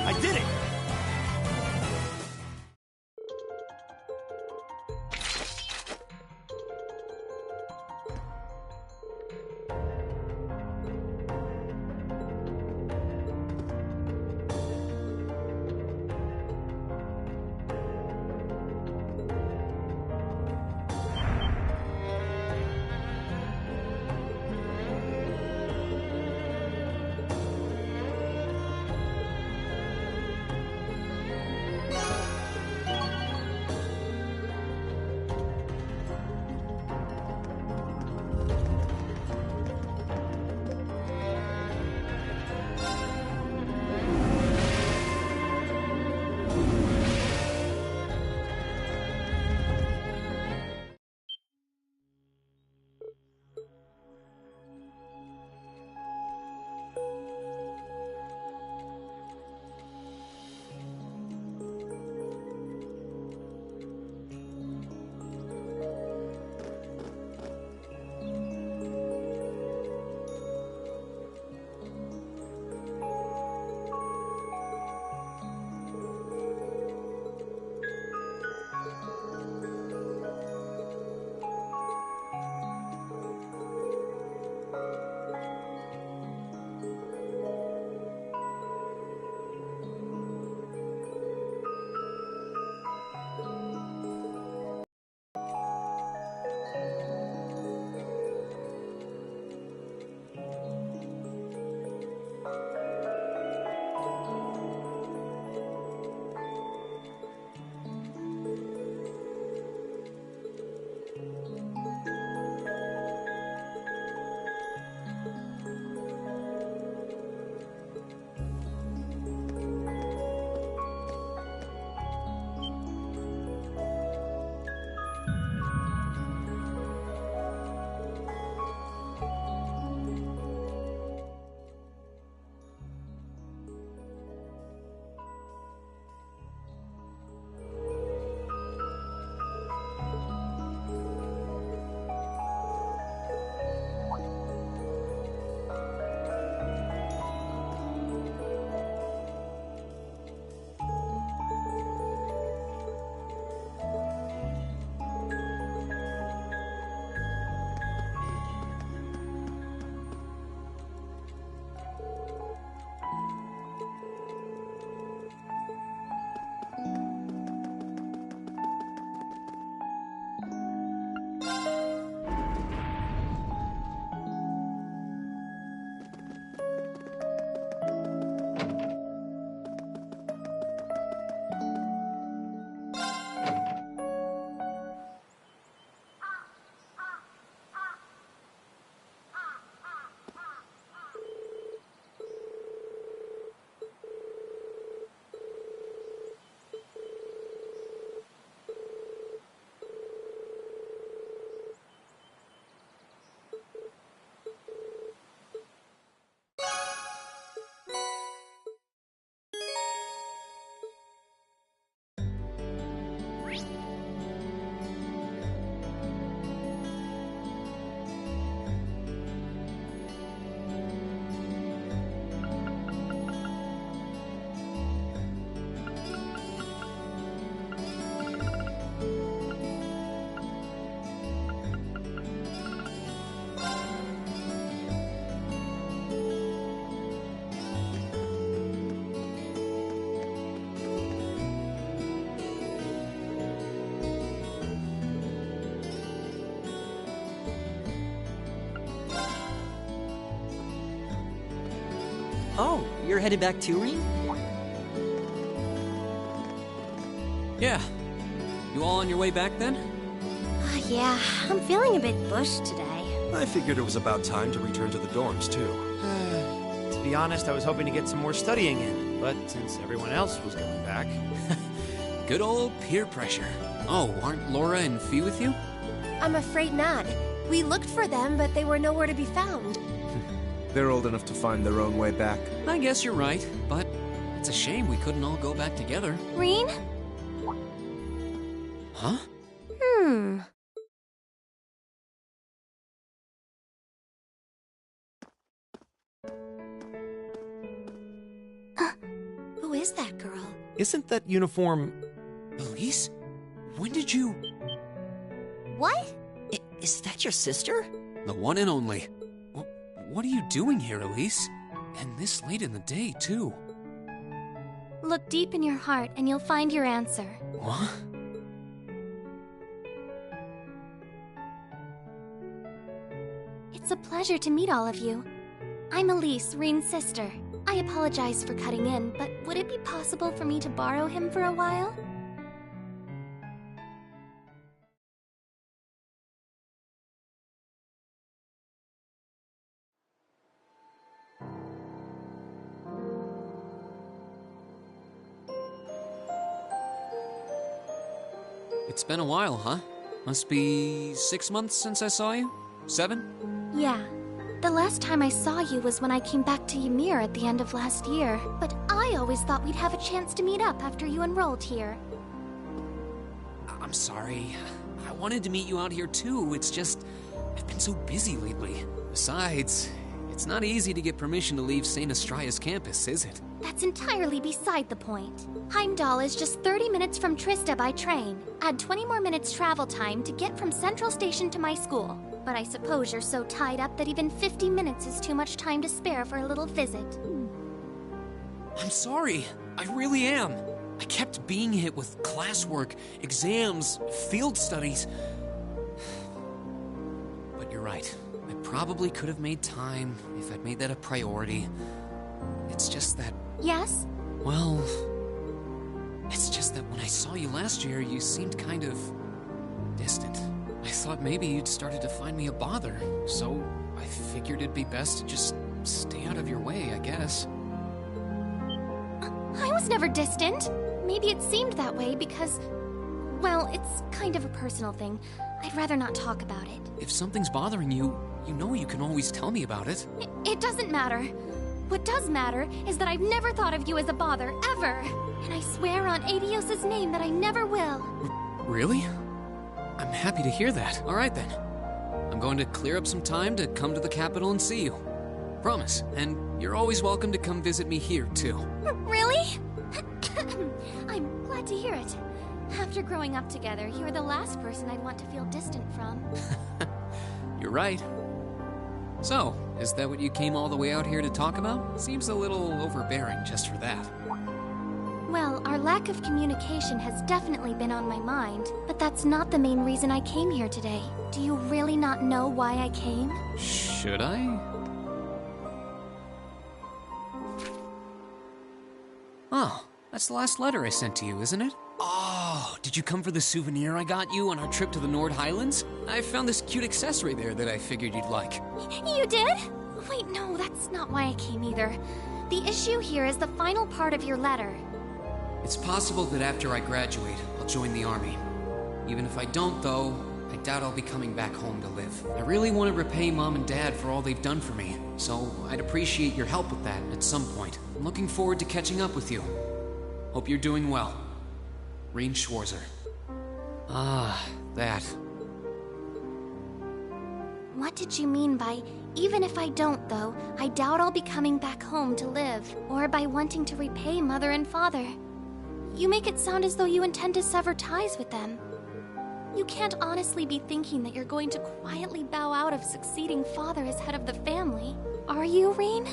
I did it! Oh, you're headed back to Reen? Yeah. You all on your way back then? Yeah, I'm feeling a bit bushed today. I figured it was about time to return to the dorms, too. To be honest, I was hoping to get some more studying in, but since everyone else was going back... Good old peer pressure. Oh, aren't Laura and Fee with you? I'm afraid not. We looked for them, but they were nowhere to be found. They're old enough to find their own way back. I guess you're right, but it's a shame we couldn't all go back together. Reen? Huh? Who is that girl? Isn't that uniform... Elise? When did you... What? Is that your sister? The one and only. What are you doing here, Elise? And this late in the day, too. Look deep in your heart and you'll find your answer. What? It's a pleasure to meet all of you. I'm Elise, Reen's sister. I apologize for cutting in, but would it be possible for me to borrow him for a while? It's been a while, huh? Must be 6 months since I saw you? 7? Yeah. The last time I saw you was when I came back to Ymir at the end of last year. But I always thought we'd have a chance to meet up after you enrolled here. I'm sorry. I wanted to meet you out here too. It's just, I've been so busy lately. Besides, it's not easy to get permission to leave St. Astraea's campus, is it? That's entirely beside the point. Heimdall is just 30 minutes from Trista by train. Add 20 more minutes travel time to get from Central Station to my school. But I suppose you're so tied up that even 50 minutes is too much time to spare for a little visit. I'm sorry. I really am. I kept being hit with classwork, exams, field studies. But you're right. I probably could have made time if I'd made that a priority. It's just that... Yes? Well... It's just that when I saw you last year, you seemed kind of... distant. I thought maybe you'd started to find me a bother, so I figured it'd be best to just stay out of your way, I guess. I was never distant. Maybe it seemed that way because... well, it's kind of a personal thing. I'd rather not talk about it. If something's bothering you, you know you can always tell me about it. It doesn't matter. What does matter is that I've never thought of you as a bother, ever. And I swear on Adios's name that I never will. Really? I'm happy to hear that. All right, then. I'm going to clear up some time to come to the capital and see you. Promise. And you're always welcome to come visit me here, too. Really? I'm glad to hear it. After growing up together, you're the last person I'd want to feel distant from. You're right. So, is that what you came all the way out here to talk about? Seems a little overbearing just for that. Well, our lack of communication has definitely been on my mind, but that's not the main reason I came here today. Do you really not know why I came? Should I? Oh, that's the last letter I sent to you, isn't it? Oh, did you come for the souvenir I got you on our trip to the Nord Highlands? I found this cute accessory there that I figured you'd like. You did? Wait, no, that's not why I came either. The issue here is the final part of your letter. It's possible that after I graduate, I'll join the army. Even if I don't, though, I doubt I'll be coming back home to live. I really want to repay Mom and Dad for all they've done for me, so I'd appreciate your help with that at some point. I'm looking forward to catching up with you. Hope you're doing well. Reen Schwarzer. Ah, that. What did you mean by, even if I don't, though, I doubt I'll be coming back home to live, or by wanting to repay Mother and Father? You make it sound as though you intend to sever ties with them. You can't honestly be thinking that you're going to quietly bow out of succeeding father as head of the family. Are you, Reen?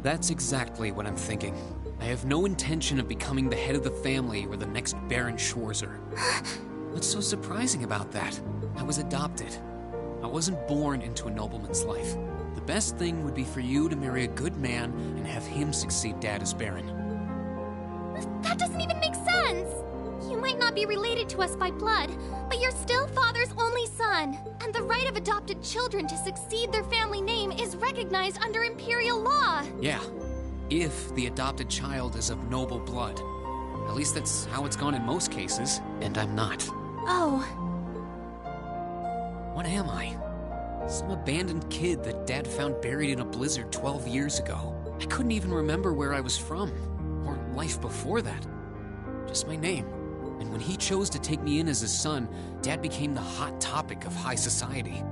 That's exactly what I'm thinking. I have no intention of becoming the head of the family or the next Baron Schwarzer. What's so surprising about that? I was adopted. I wasn't born into a nobleman's life. The best thing would be for you to marry a good man and have him succeed Dad as Baron. That doesn't even make sense! You might not be related to us by blood, but you're still Father's only son, and the right of adopted children to succeed their family name is recognized under Imperial law. Yeah, if the adopted child is of noble blood. At least that's how it's gone in most cases, and I'm not. Oh. What am I? Some abandoned kid that Dad found buried in a blizzard 12 years ago. I couldn't even remember where I was from, or life before that. Just my name. And when he chose to take me in as his son, Dad became the hot topic of high society.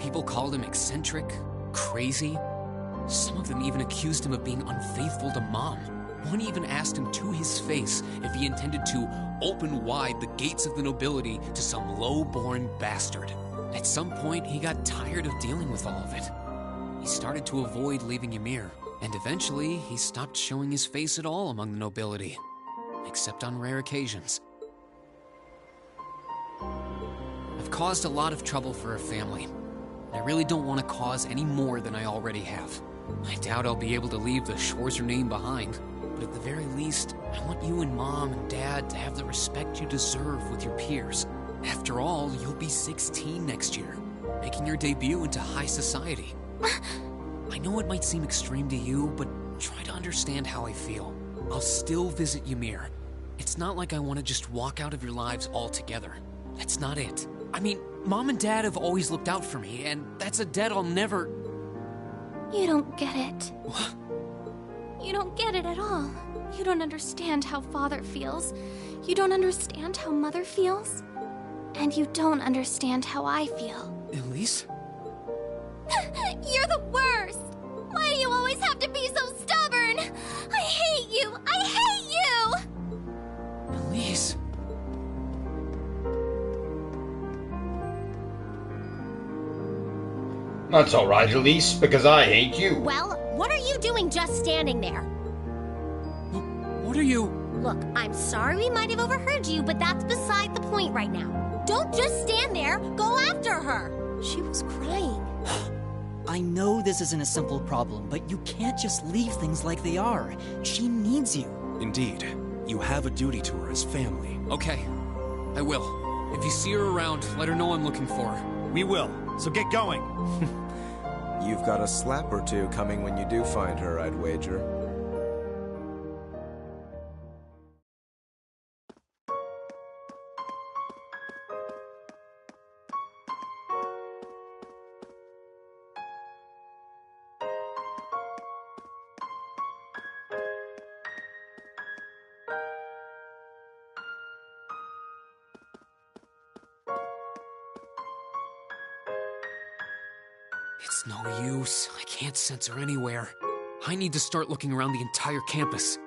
People called him eccentric, crazy. Some of them even accused him of being unfaithful to Mom. One even asked him to his face if he intended to open wide the gates of the nobility to some low-born bastard. At some point, he got tired of dealing with all of it. He started to avoid leaving Ymir, and eventually he stopped showing his face at all among the nobility, except on rare occasions. I've caused a lot of trouble for our family, and I really don't want to cause any more than I already have. I doubt I'll be able to leave the Schwarzer name behind, but at the very least, I want you and Mom and Dad to have the respect you deserve with your peers. After all, you'll be 16 next year, making your debut into high society. I know it might seem extreme to you, but try to understand how I feel. I'll still visit Ymir. It's not like I want to just walk out of your lives altogether. That's not it. I mean, Mom and Dad have always looked out for me, and that's a debt I'll never... You don't get it. What? You don't get it at all. You don't understand how Father feels. You don't understand how Mother feels. And you don't understand how I feel. Elise? You're the worst! Why do you always have to be so stubborn? I hate you! I hate you! Elise? That's alright, Elise, because I hate you. Well, what are you doing just standing there? What are you... Look, I'm sorry we might have overheard you, but that's beside the point right now. Don't just stand there, go after her! She was crying. I know this isn't a simple problem, but you can't just leave things like they are. She needs you. Indeed. You have a duty to her as family. Okay, I will. If you see her around, let her know I'm looking for her. We will, so get going. You've got a slap or two coming when you do find her, I'd wager. It's no use. I can't sense her anywhere. I need to start looking around the entire campus.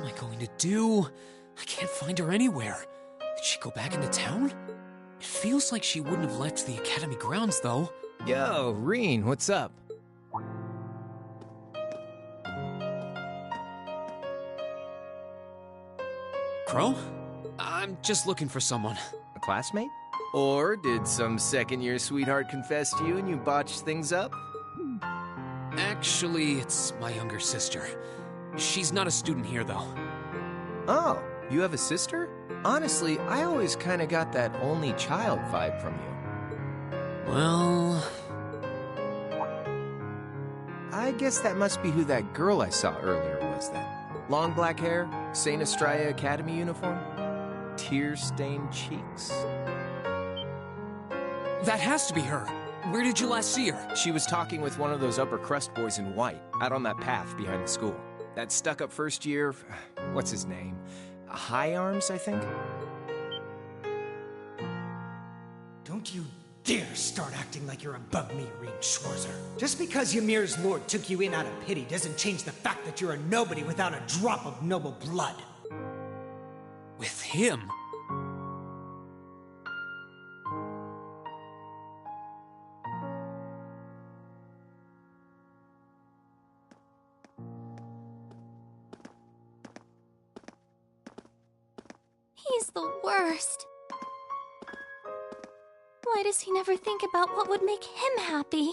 am I going to do? I can't find her anywhere. Did she go back into town? It feels like she wouldn't have left the academy grounds, though. Yo, Reen, what's up? Crow? I'm just looking for someone. A classmate? Or did some second-year sweetheart confess to you and you botched things up? Actually, it's my younger sister. She's not a student here, though. Oh, you have a sister? Honestly, I always kind of got that only child vibe from you. Well... I guess that must be who that girl I saw earlier was then. Long black hair, St. Estrella Academy uniform, tear-stained cheeks. That has to be her. Where did you last see her? She was talking with one of those upper crust boys in white, out on that path behind the school. That stuck-up first year... what's his name? High Arms, I think? Don't you dare start acting like you're above me, Reem Schwarzer. Just because Ymir's lord took you in out of pity doesn't change the fact that you're a nobody without a drop of noble blood. With him? He's the worst. Why does he never think about what would make him happy?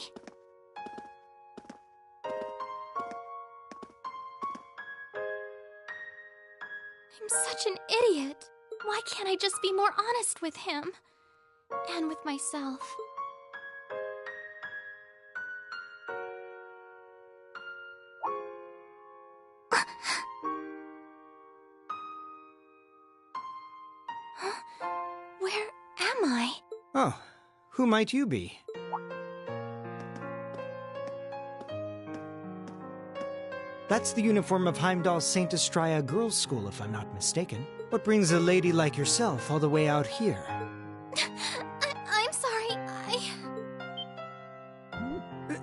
I'm such an idiot. Why can't I just be more honest with him? And with myself? Huh? Where am I? Oh, who might you be? That's the uniform of Heimdall's St. Estrella Girls' School, if I'm not mistaken. What brings a lady like yourself all the way out here? I'm sorry,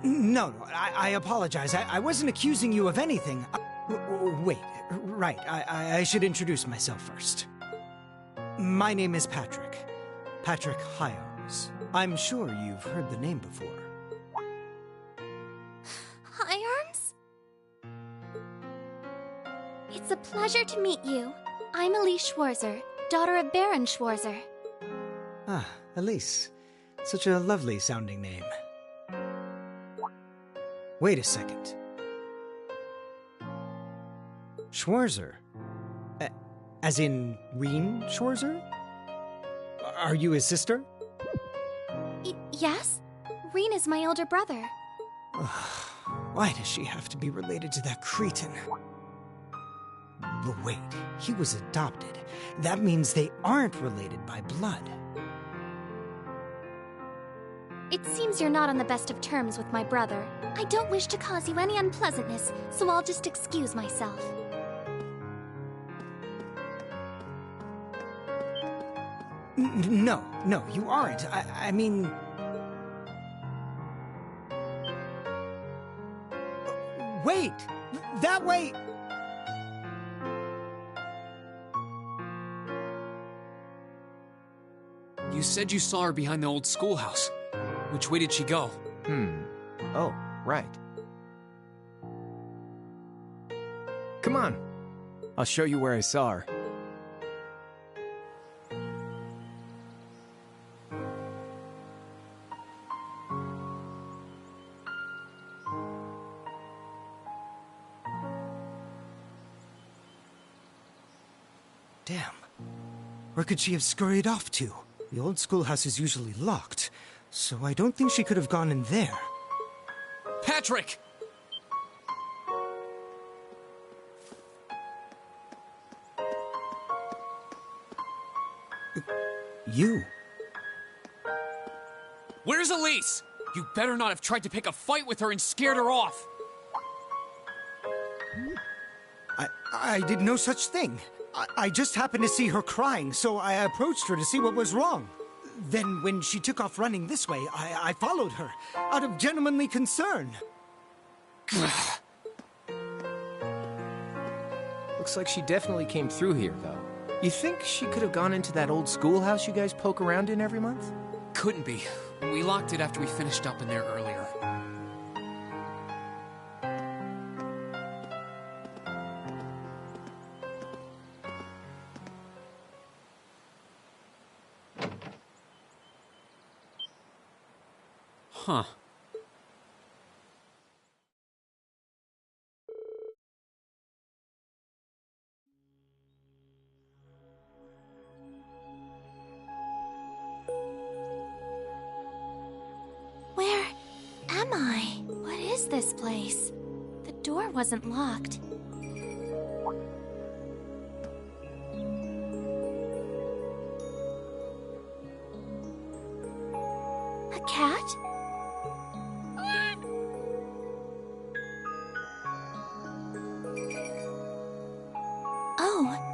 No, I apologize. I wasn't accusing you of anything. Wait, right, I should introduce myself first. My name is Patrick. Patrick High Arms. I'm sure you've heard the name before. High Arms? It's a pleasure to meet you. I'm Elise Schwarzer, daughter of Baron Schwarzer. Ah, Elise. Such a lovely sounding name. Wait a second. Schwarzer? As in Reem Schwarzer? Are you his sister? Yes? Reen is my older brother. Why does she have to be related to that cretin? But wait, he was adopted. That means they aren't related by blood. It seems you're not on the best of terms with my brother. I don't wish to cause you any unpleasantness, so I'll just excuse myself. No, you aren't. I mean... Wait! That way! You said you saw her behind the old schoolhouse. Which way did she go? Oh, right. Come on. I'll show you where I saw her. Damn. Where could she have scurried off to? The old schoolhouse is usually locked, so I don't think she could have gone in there. Patrick! You? Where's Elise? You better not have tried to pick a fight with her and scared her off. I did no such thing. I just happened to see her crying, so I approached her to see what was wrong. Then when she took off running this way, I followed her, out of gentlemanly concern. Looks like she definitely came through here, though. You think she could have gone into that old schoolhouse you guys poke around in every month? Couldn't be. We locked it after we finished up in there earlier. Huh. Where am I? What is this place? The door wasn't locked. A cat? Oh.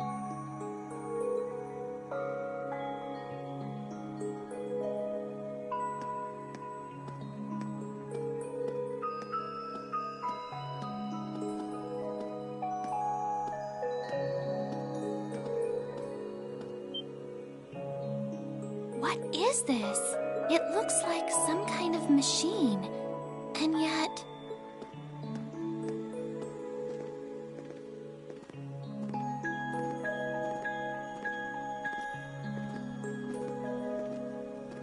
What is this? It looks like some kind of machine, and yet...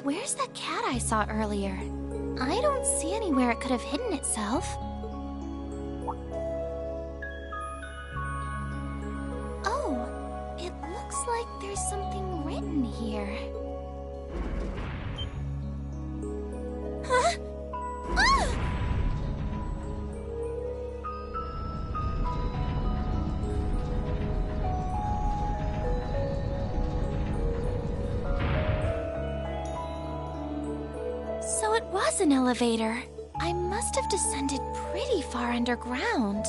Where's the cat I saw earlier? I don't see anywhere it could have hidden itself. Oh, it looks like there's something written here. Huh? Ah! So it was an elevator. I must have descended pretty far underground.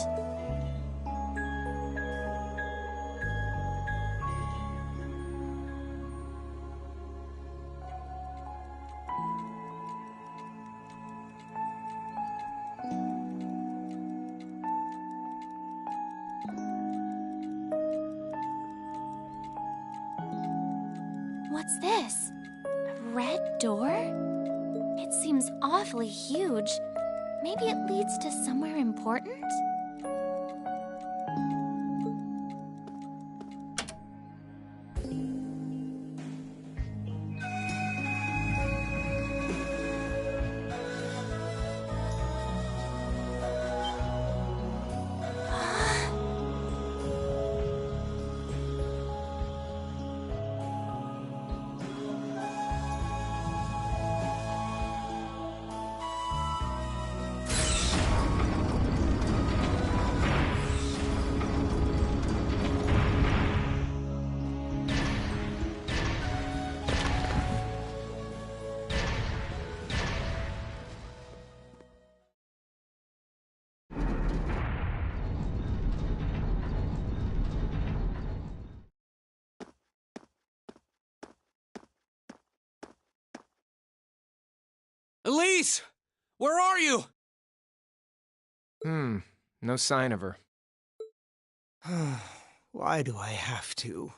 What's this? A red door? It seems awfully huge. Maybe it leads to somewhere important? Elise! Where are you? No sign of her. Why do I have to?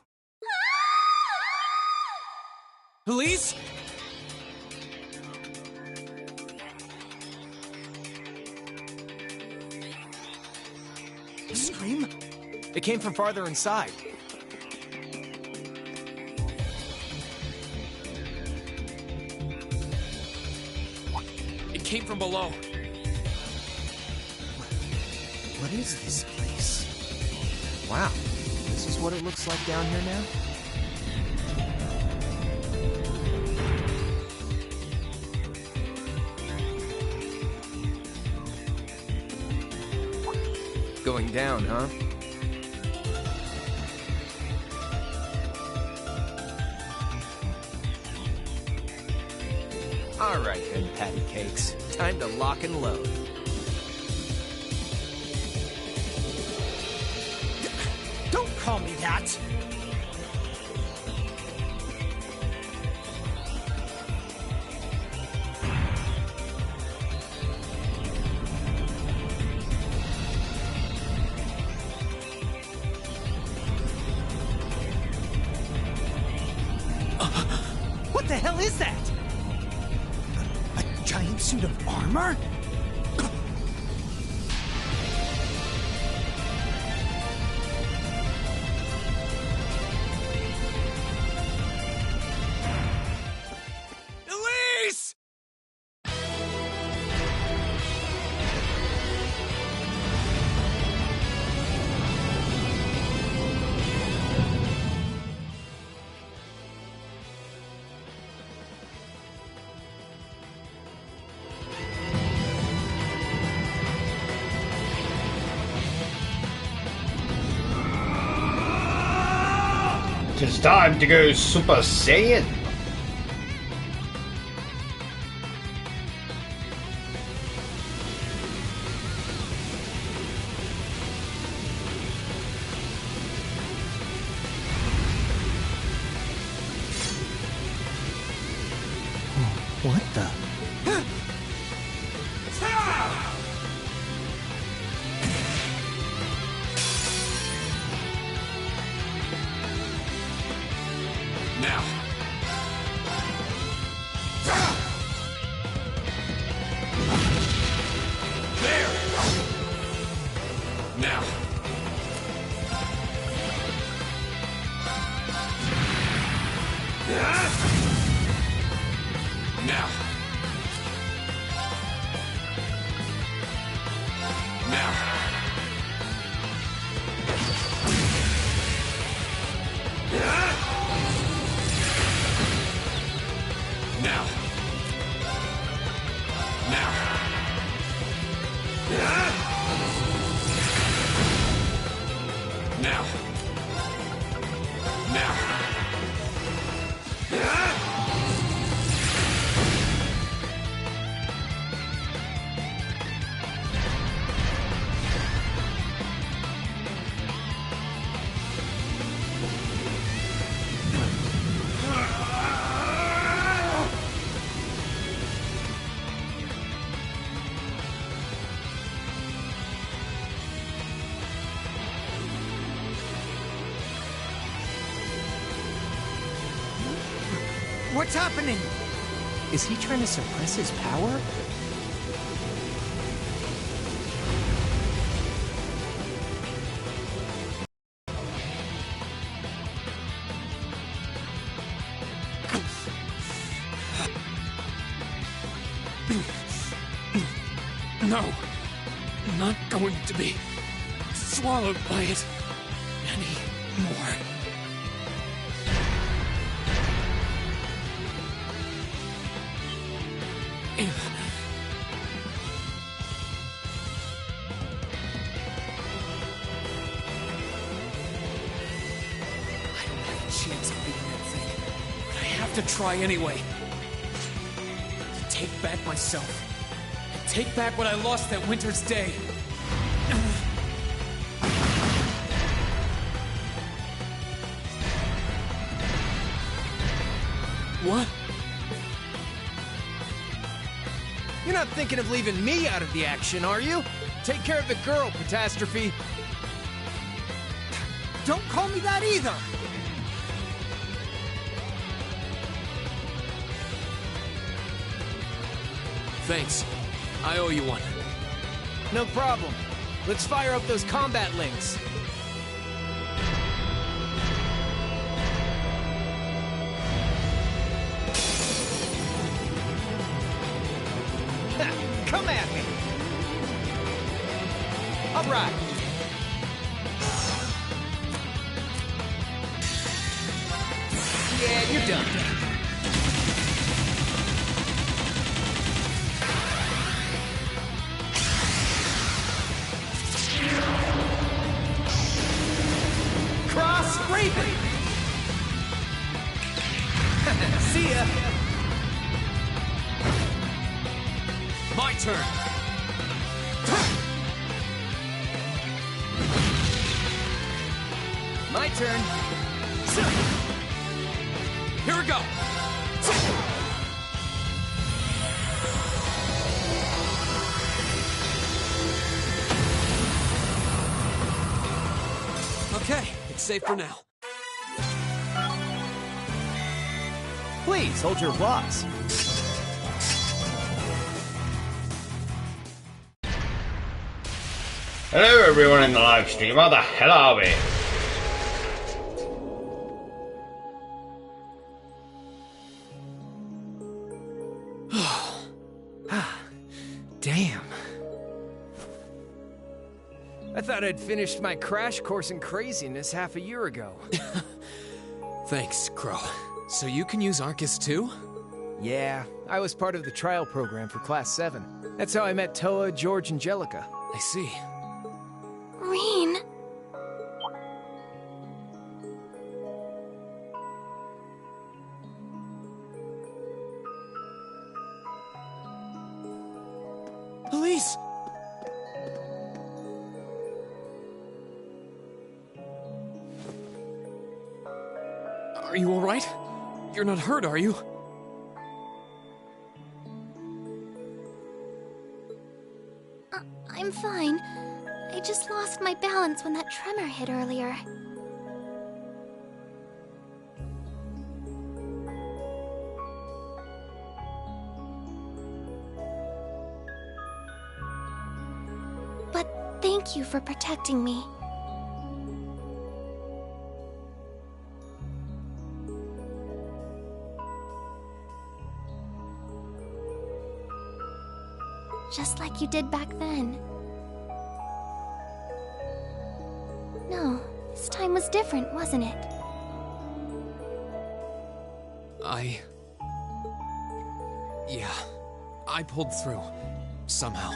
Elise? Scream? It came from farther inside. It came from below. What is this place? Wow, this is what it looks like down here now? Going down, huh? All right then, patty cakes. Time to lock and load. Don't call me that! What the hell is that? A giant suit of armor? Elise! It's time to go Super Saiyan. What the? Now. There. Now. Now. Now. Now. Now. Now. Now. What's happening? Is he trying to suppress his power? No, I'm not going to be swallowed by it anymore. Chance of beating that thing, but I have to try anyway. To take back myself. And take back what I lost that winter's day. What? You're not thinking of leaving me out of the action, are you? Take care of the girl, Catastrophe. Don't call me that either! Thanks. I owe you one. No problem. Let's fire up those combat links. Come at me! All right. Yeah, you're done. Cross Raven! See ya! My turn! My turn. Here we go! Okay, it's safe for now. Please, hold your applause. Hello everyone in the live stream, how the hell are we? Damn. I thought I'd finished my crash course in craziness half a year ago. Thanks, Crow. So you can use Arcus too? Yeah, I was part of the trial program for Class 7. That's how I met Toa, George, and Jellica. I see. Reen. Police! Are you alright? You're not hurt, are you? I'm fine. I just lost my balance when that tremor hit earlier. But thank you for protecting me. Just like you did back then. No, this time was different, wasn't it? Yeah, I pulled through. Somehow.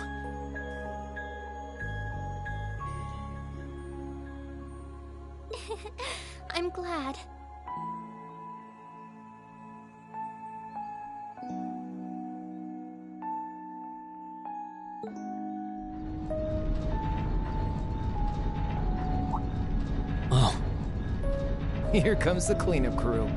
I'm glad. Oh. Here comes the cleanup crew.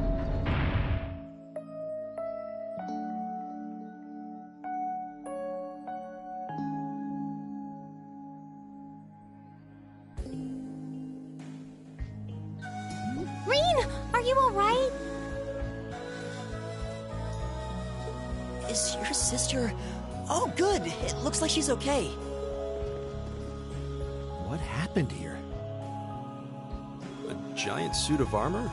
Reen, are you alright? Is your sister... Oh, good. It looks like she's okay. What happened here? A giant suit of armor?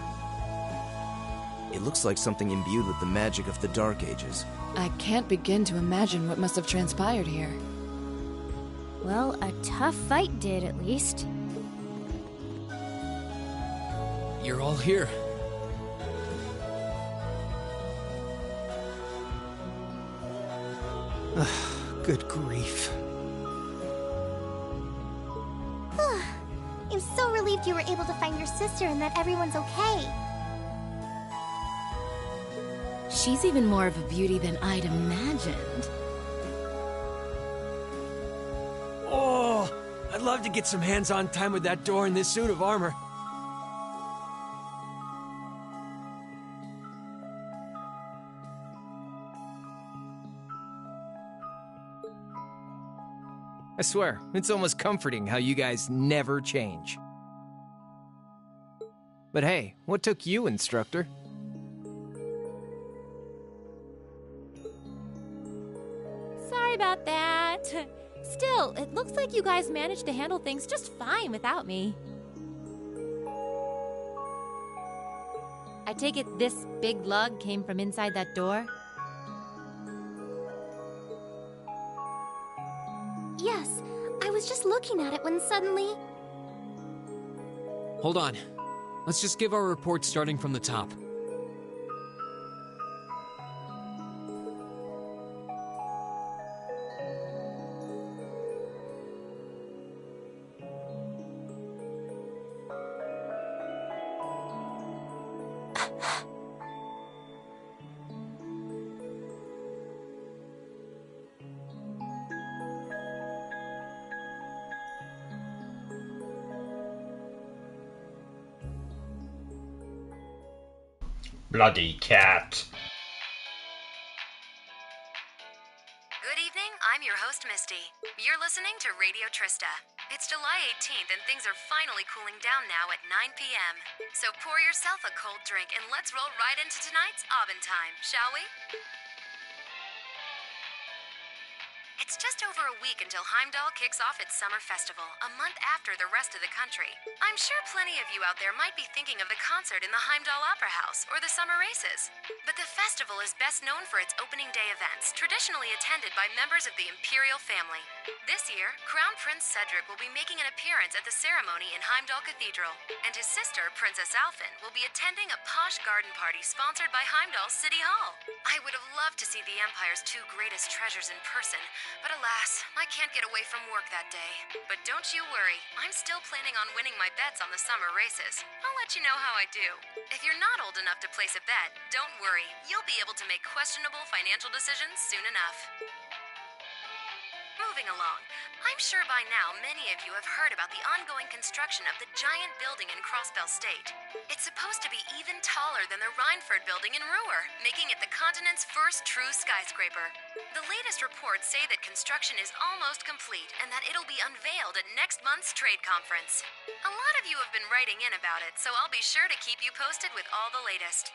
It looks like something imbued with the magic of the Dark Ages. I can't begin to imagine what must have transpired here. Well, a tough fight did, at least. You're all here. Good grief. I'm so relieved you were able to find your sister and that everyone's okay. She's even more of a beauty than I'd imagined. Oh, I'd love to get some hands-on time with that door in this suit of armor. I swear, it's almost comforting how you guys never change. But hey, what took you, instructor? Sorry about that. Still, it looks like you guys managed to handle things just fine without me. I take it this big lug came from inside that door? Yes, I was just looking at it when suddenly... Hold on. Let's just give our report starting from the top. Bloody cat. Good evening, I'm your host, Misty. You're listening to Radio Trista. It's July 18th and things are finally cooling down now at 9 p.m. So pour yourself a cold drink and let's roll right into tonight's Aubin time, shall we? It's just over a week until Heimdall kicks off its summer festival, a month after the rest of the country. I'm sure plenty of you out there might be thinking of the concert in the Heimdall Opera House or the summer races. But the festival is best known for its opening day events, traditionally attended by members of the imperial family. This year, Crown Prince Cedric will be making an appearance at the ceremony in Heimdall Cathedral, and his sister, Princess Alphen, will be attending a posh garden party sponsored by Heimdall City Hall. I would have loved to see the Empire's two greatest treasures in person, but alas, I can't get away from work that day. But don't you worry, I'm still planning on winning my bets on the summer races. I'll let you know how I do. If you're not old enough to place a bet, don't worry, you'll be able to make questionable financial decisions soon enough. Moving along, I'm sure by now many of you have heard about the ongoing construction of the giant building in Crossbell State. It's supposed to be even taller than the Rhineford building in Ruhr, making it the continent's first true skyscraper. The latest reports say that construction is almost complete and that it'll be unveiled at next month's trade conference. A lot of you have been writing in about it, so I'll be sure to keep you posted with all the latest.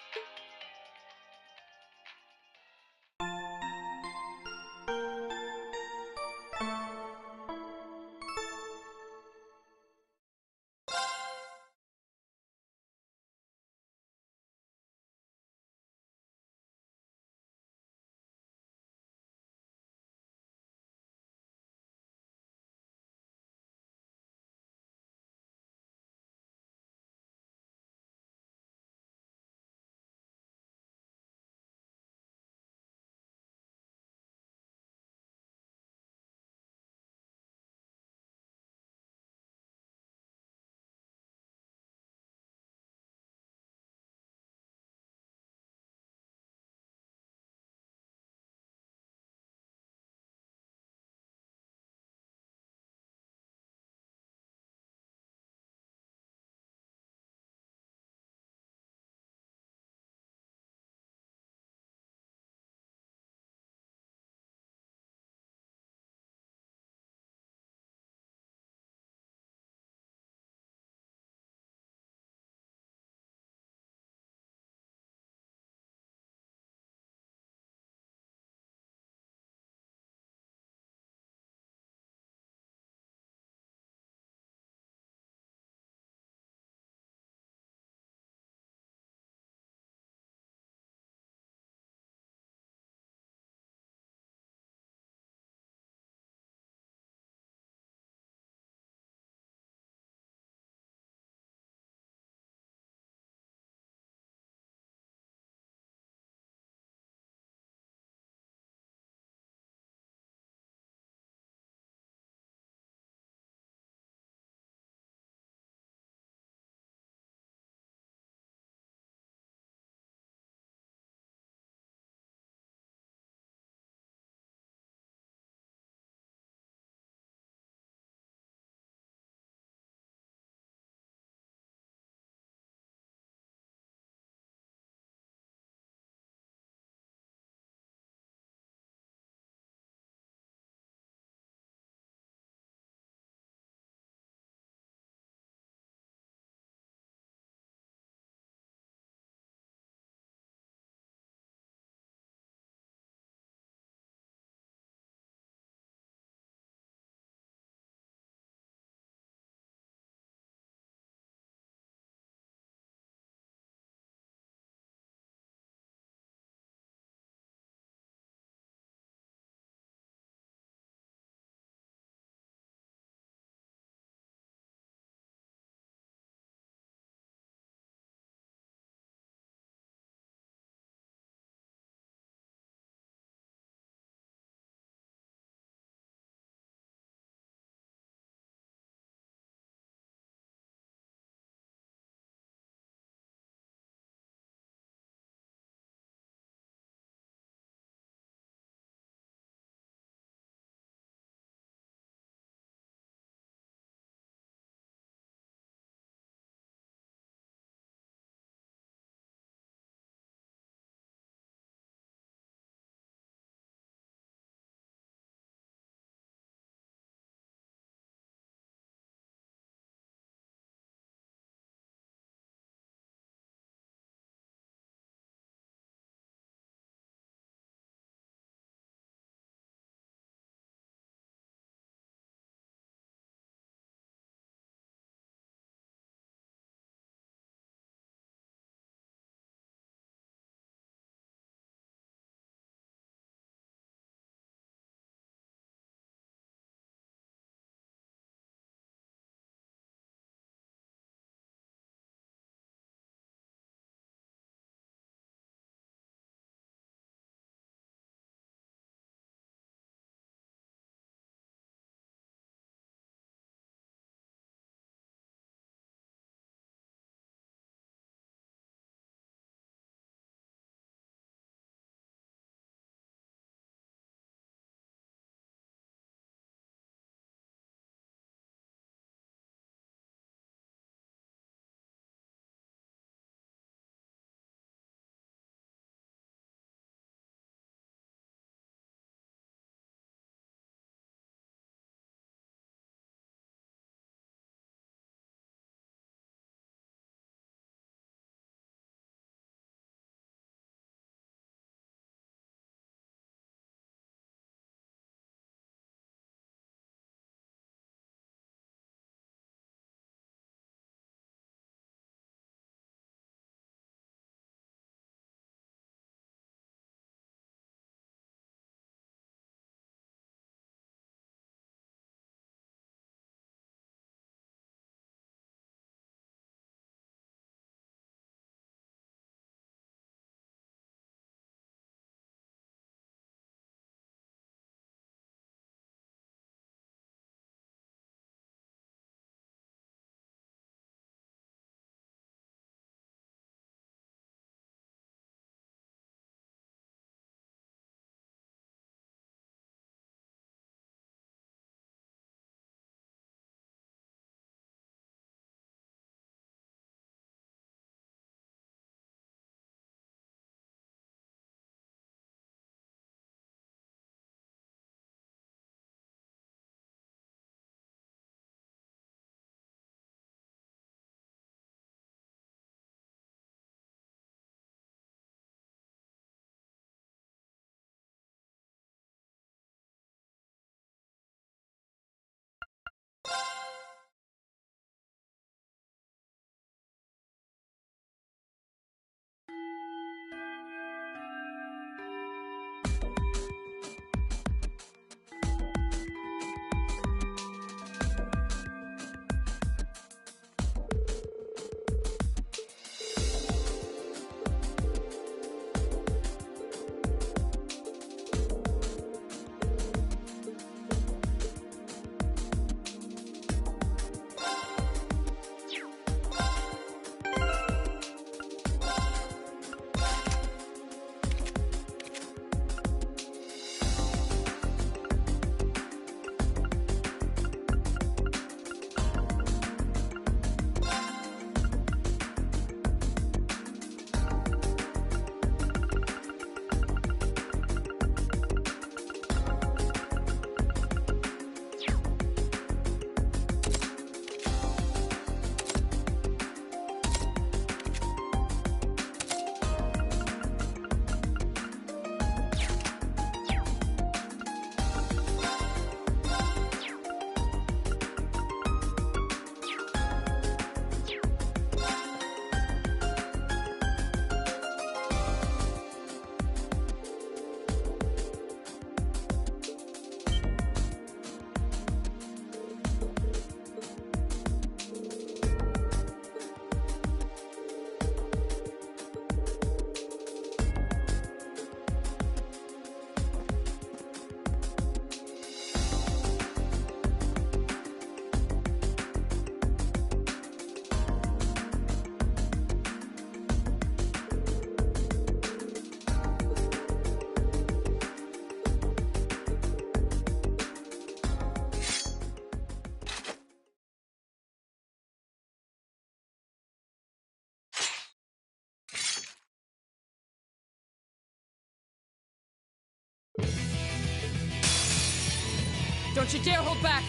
Don't you dare hold back!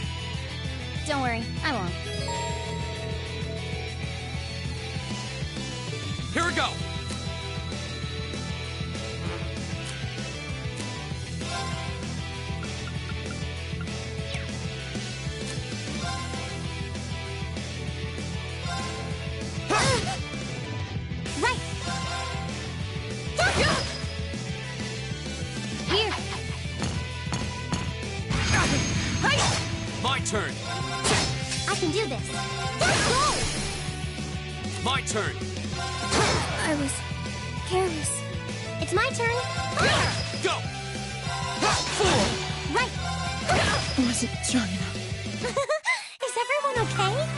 Don't worry, I won't. Here we go! Right! Here! My turn! I can do this! My turn! I was careless. It's my turn! Go! Right! I wasn't strong enough. Is everyone okay?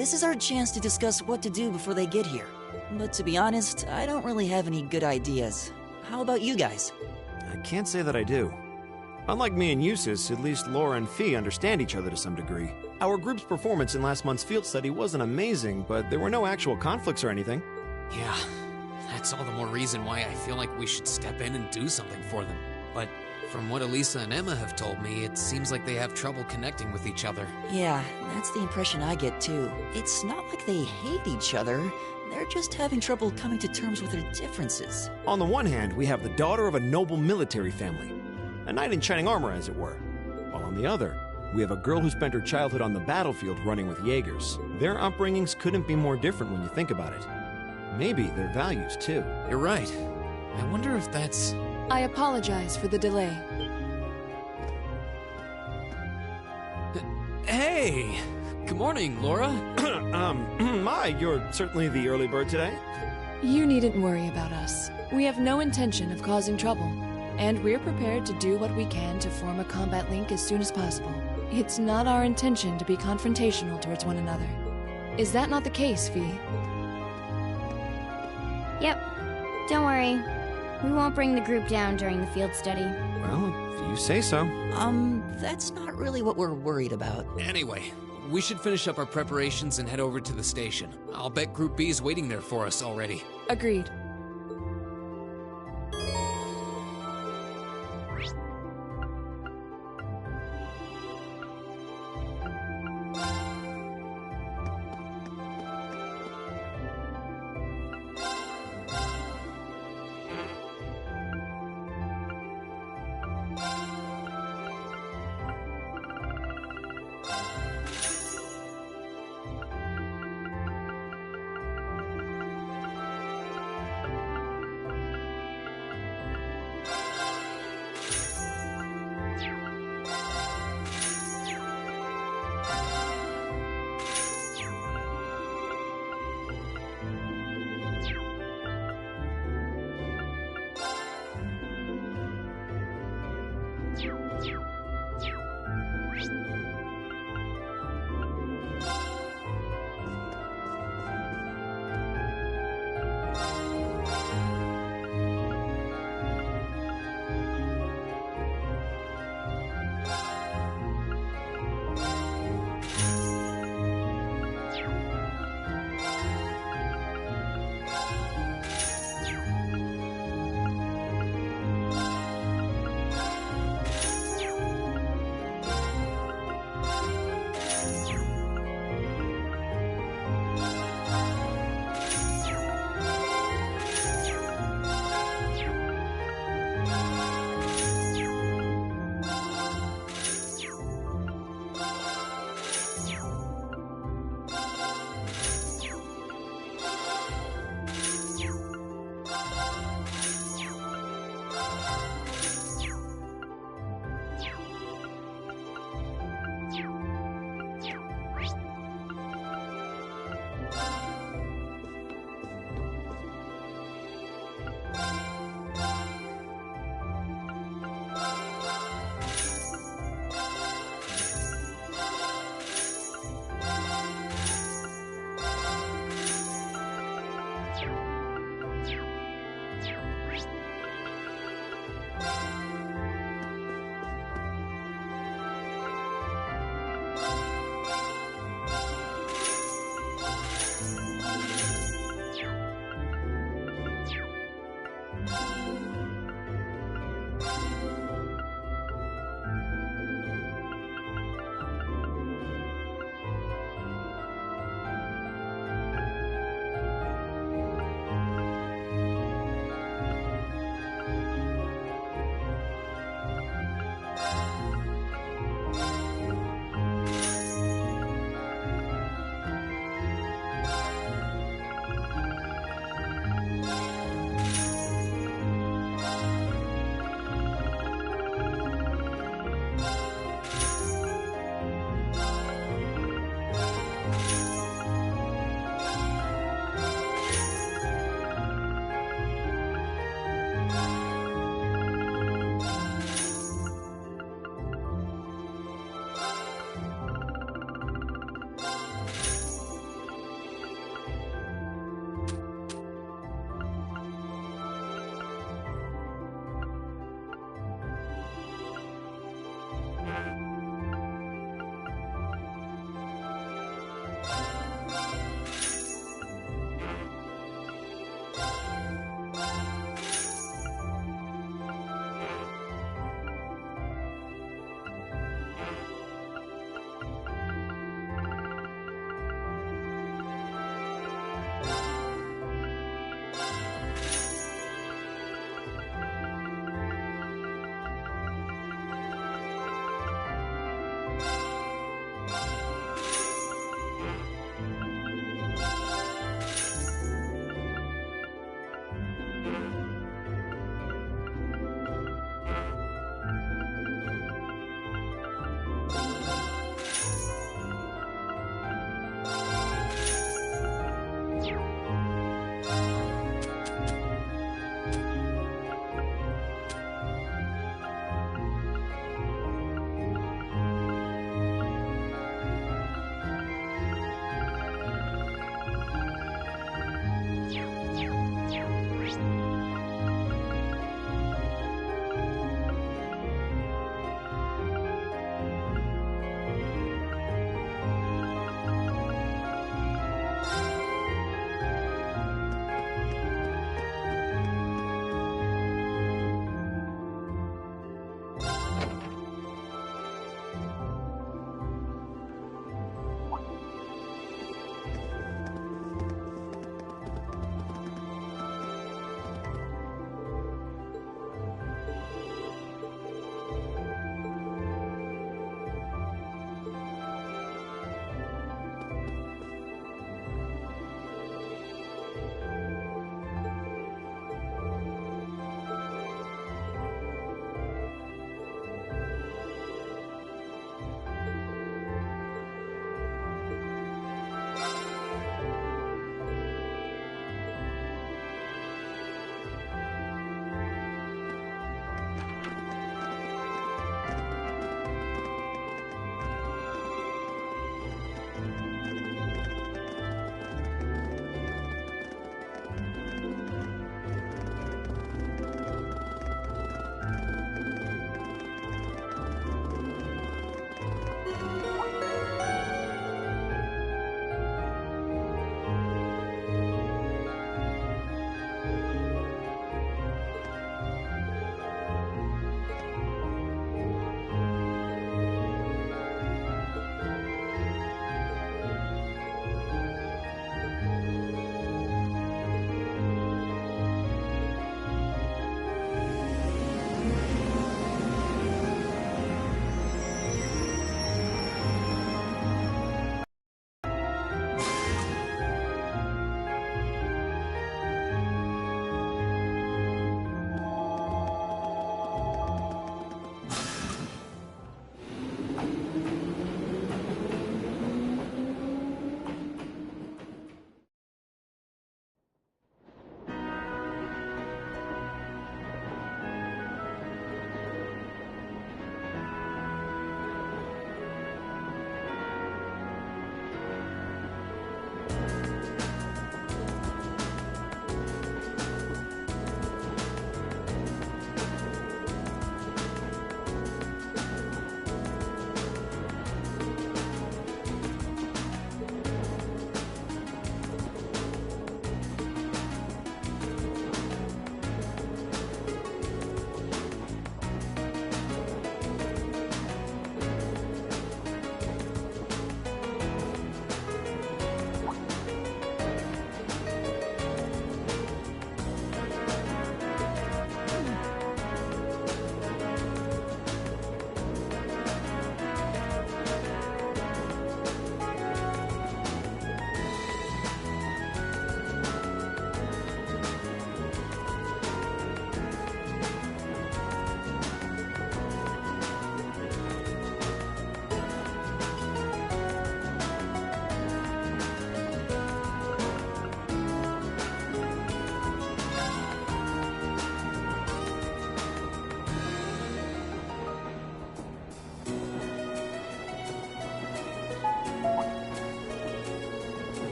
This is our chance to discuss what to do before they get here. But to be honest, I don't really have any good ideas. How about you guys? I can't say that I do. Unlike me and Eustace, at least Laura and Fee understand each other to some degree. Our group's performance in last month's field study wasn't amazing, but there were no actual conflicts or anything. Yeah, that's all the more reason why I feel like we should step in and do something for them. But from what Elisa and Emma have told me, it seems like they have trouble connecting with each other. Yeah, that's the impression I get too. It's not like they hate each other. They're just having trouble coming to terms with their differences. On the one hand, we have the daughter of a noble military family. A knight in shining armor, as it were. While on the other, we have a girl who spent her childhood on the battlefield running with Jaegers. Their upbringings couldn't be more different when you think about it. Maybe their values, too. You're right. I wonder if that's... I apologize for the delay. Hey! Good morning, Laura. You're certainly the early bird today. You needn't worry about us. We have no intention of causing trouble, and we're prepared to do what we can to form a combat link as soon as possible. It's not our intention to be confrontational towards one another. Is that not the case, Fee? Yep. Don't worry. We won't bring the group down during the field study. Well, if you say so. That's not really what we're worried about. Anyway, we should finish up our preparations and head over to the station. I'll bet Group B is waiting there for us already. Agreed.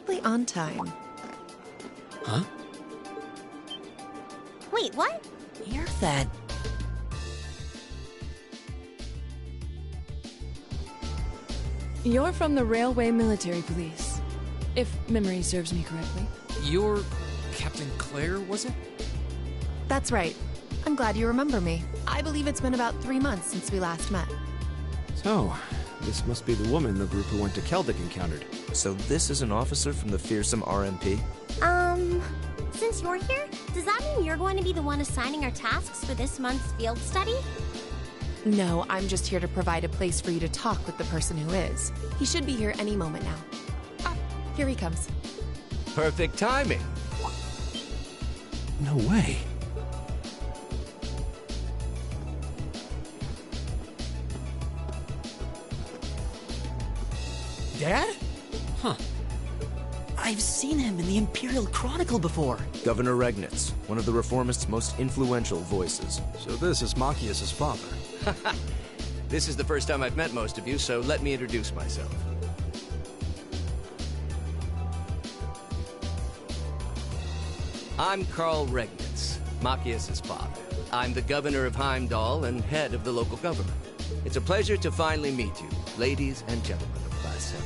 exactly on time. Huh? Wait, what? You're that... You're from the Railway Military Police, if memory serves me correctly. You're Captain Claire, was it? That's right. I'm glad you remember me. I believe it's been about 3 months since we last met. So, this must be the woman the group who went to Keldic encountered. So this is an officer from the fearsome RMP? Since you're here, does that mean you're going to be the one assigning our tasks for this month's field study? No, I'm just here to provide a place for you to talk with the person who is. He should be here any moment now. Ah, here he comes. Perfect timing. No way. Dad? Huh. I've seen him in the Imperial Chronicle before. Governor Regnitz, one of the Reformists' most influential voices. So this is Machias' father. This is the first time I've met most of you, so let me introduce myself. I'm Carl Regnitz, Machias' father. I'm the governor of Heimdall and head of the local government. It's a pleasure to finally meet you, ladies and gentlemen of Class 7.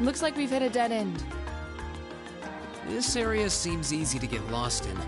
Looks like we've hit a dead end. This area seems easy to get lost in.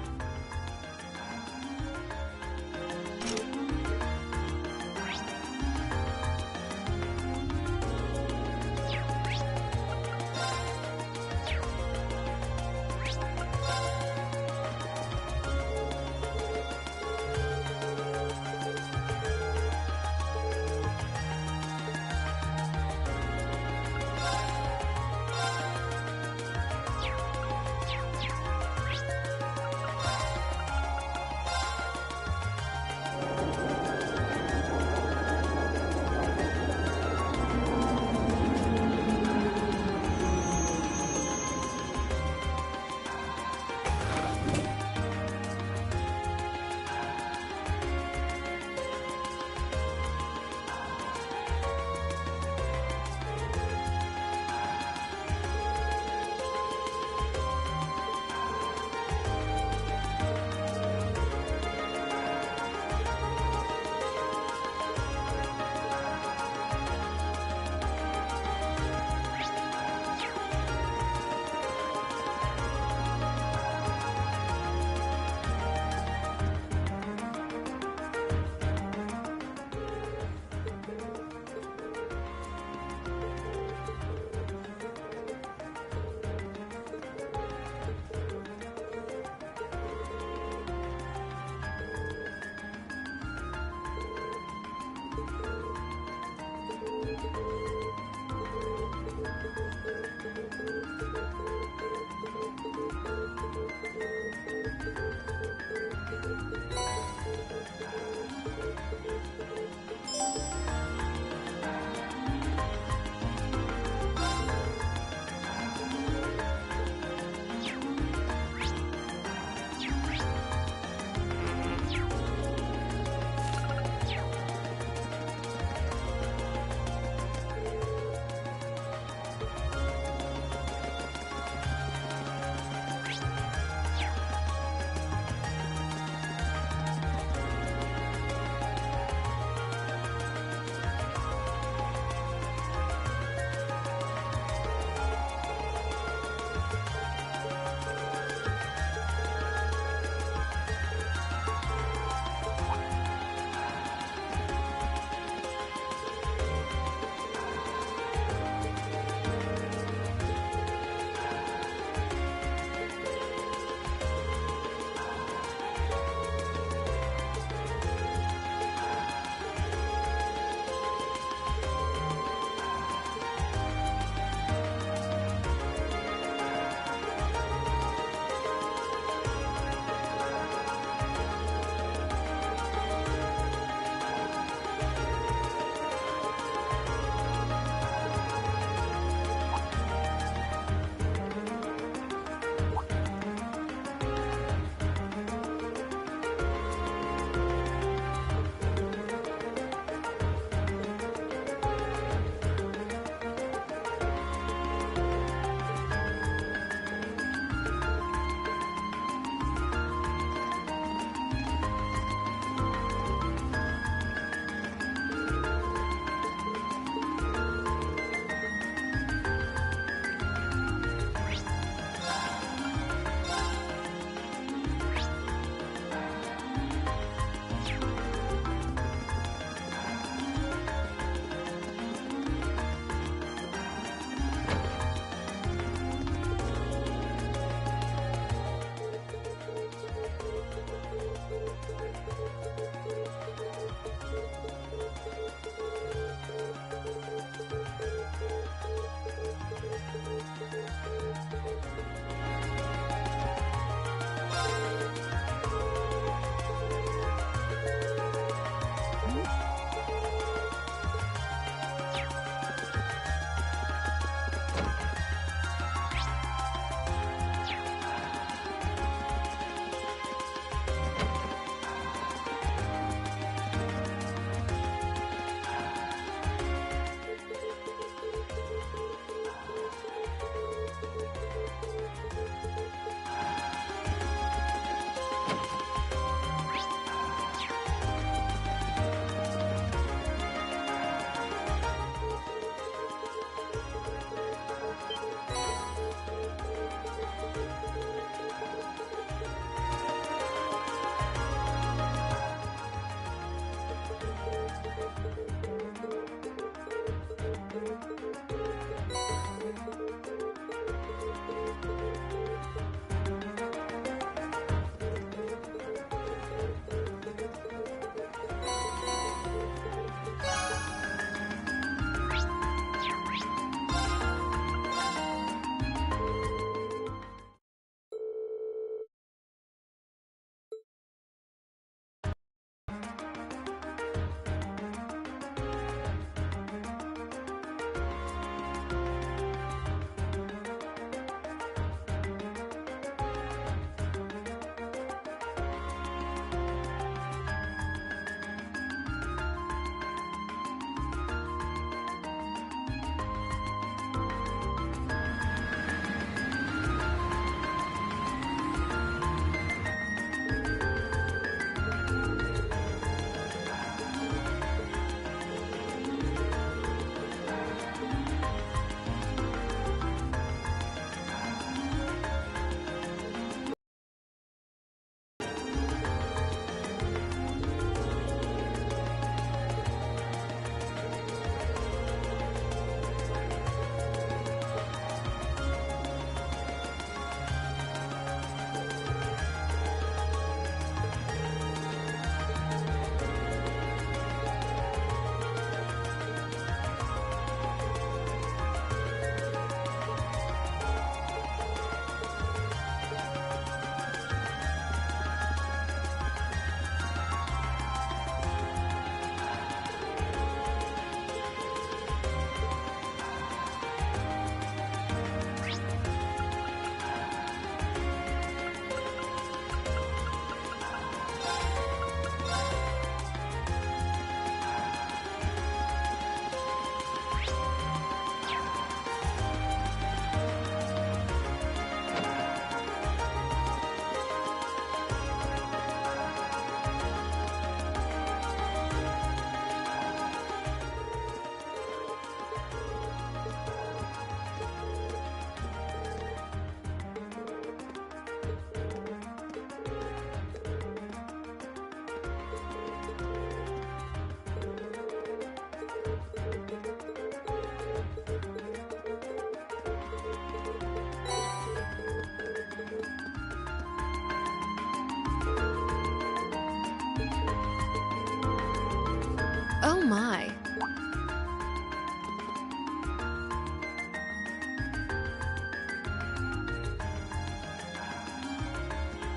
Oh my.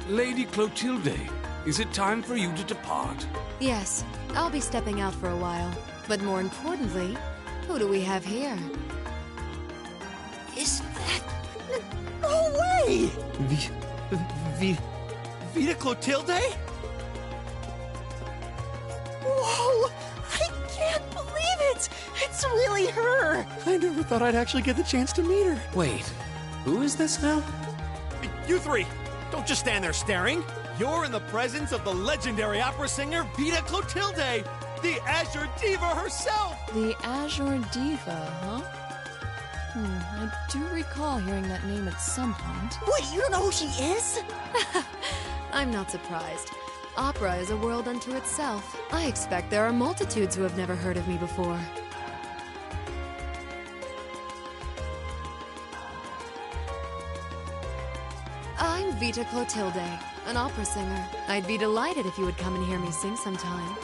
Lady Clotilde, is it time for you to depart? Yes, I'll be stepping out for a while. But more importantly, who do we have here? Is that... No way! Vita Clotilde? Whoa! I can't believe it! It's really her! I never thought I'd actually get the chance to meet her. Wait, who is this now? You three, don't just stand there staring. You're in the presence of the legendary opera singer Vita Clotilde, the Azure Diva herself! The Azure Diva, huh? I do recall hearing that name at some point. Wait, you don't know who she is? I'm not surprised. Opera is a world unto itself. I expect there are multitudes who have never heard of me before. I'm Vita Clotilde, an opera singer. I'd be delighted if you would come and hear me sing sometime.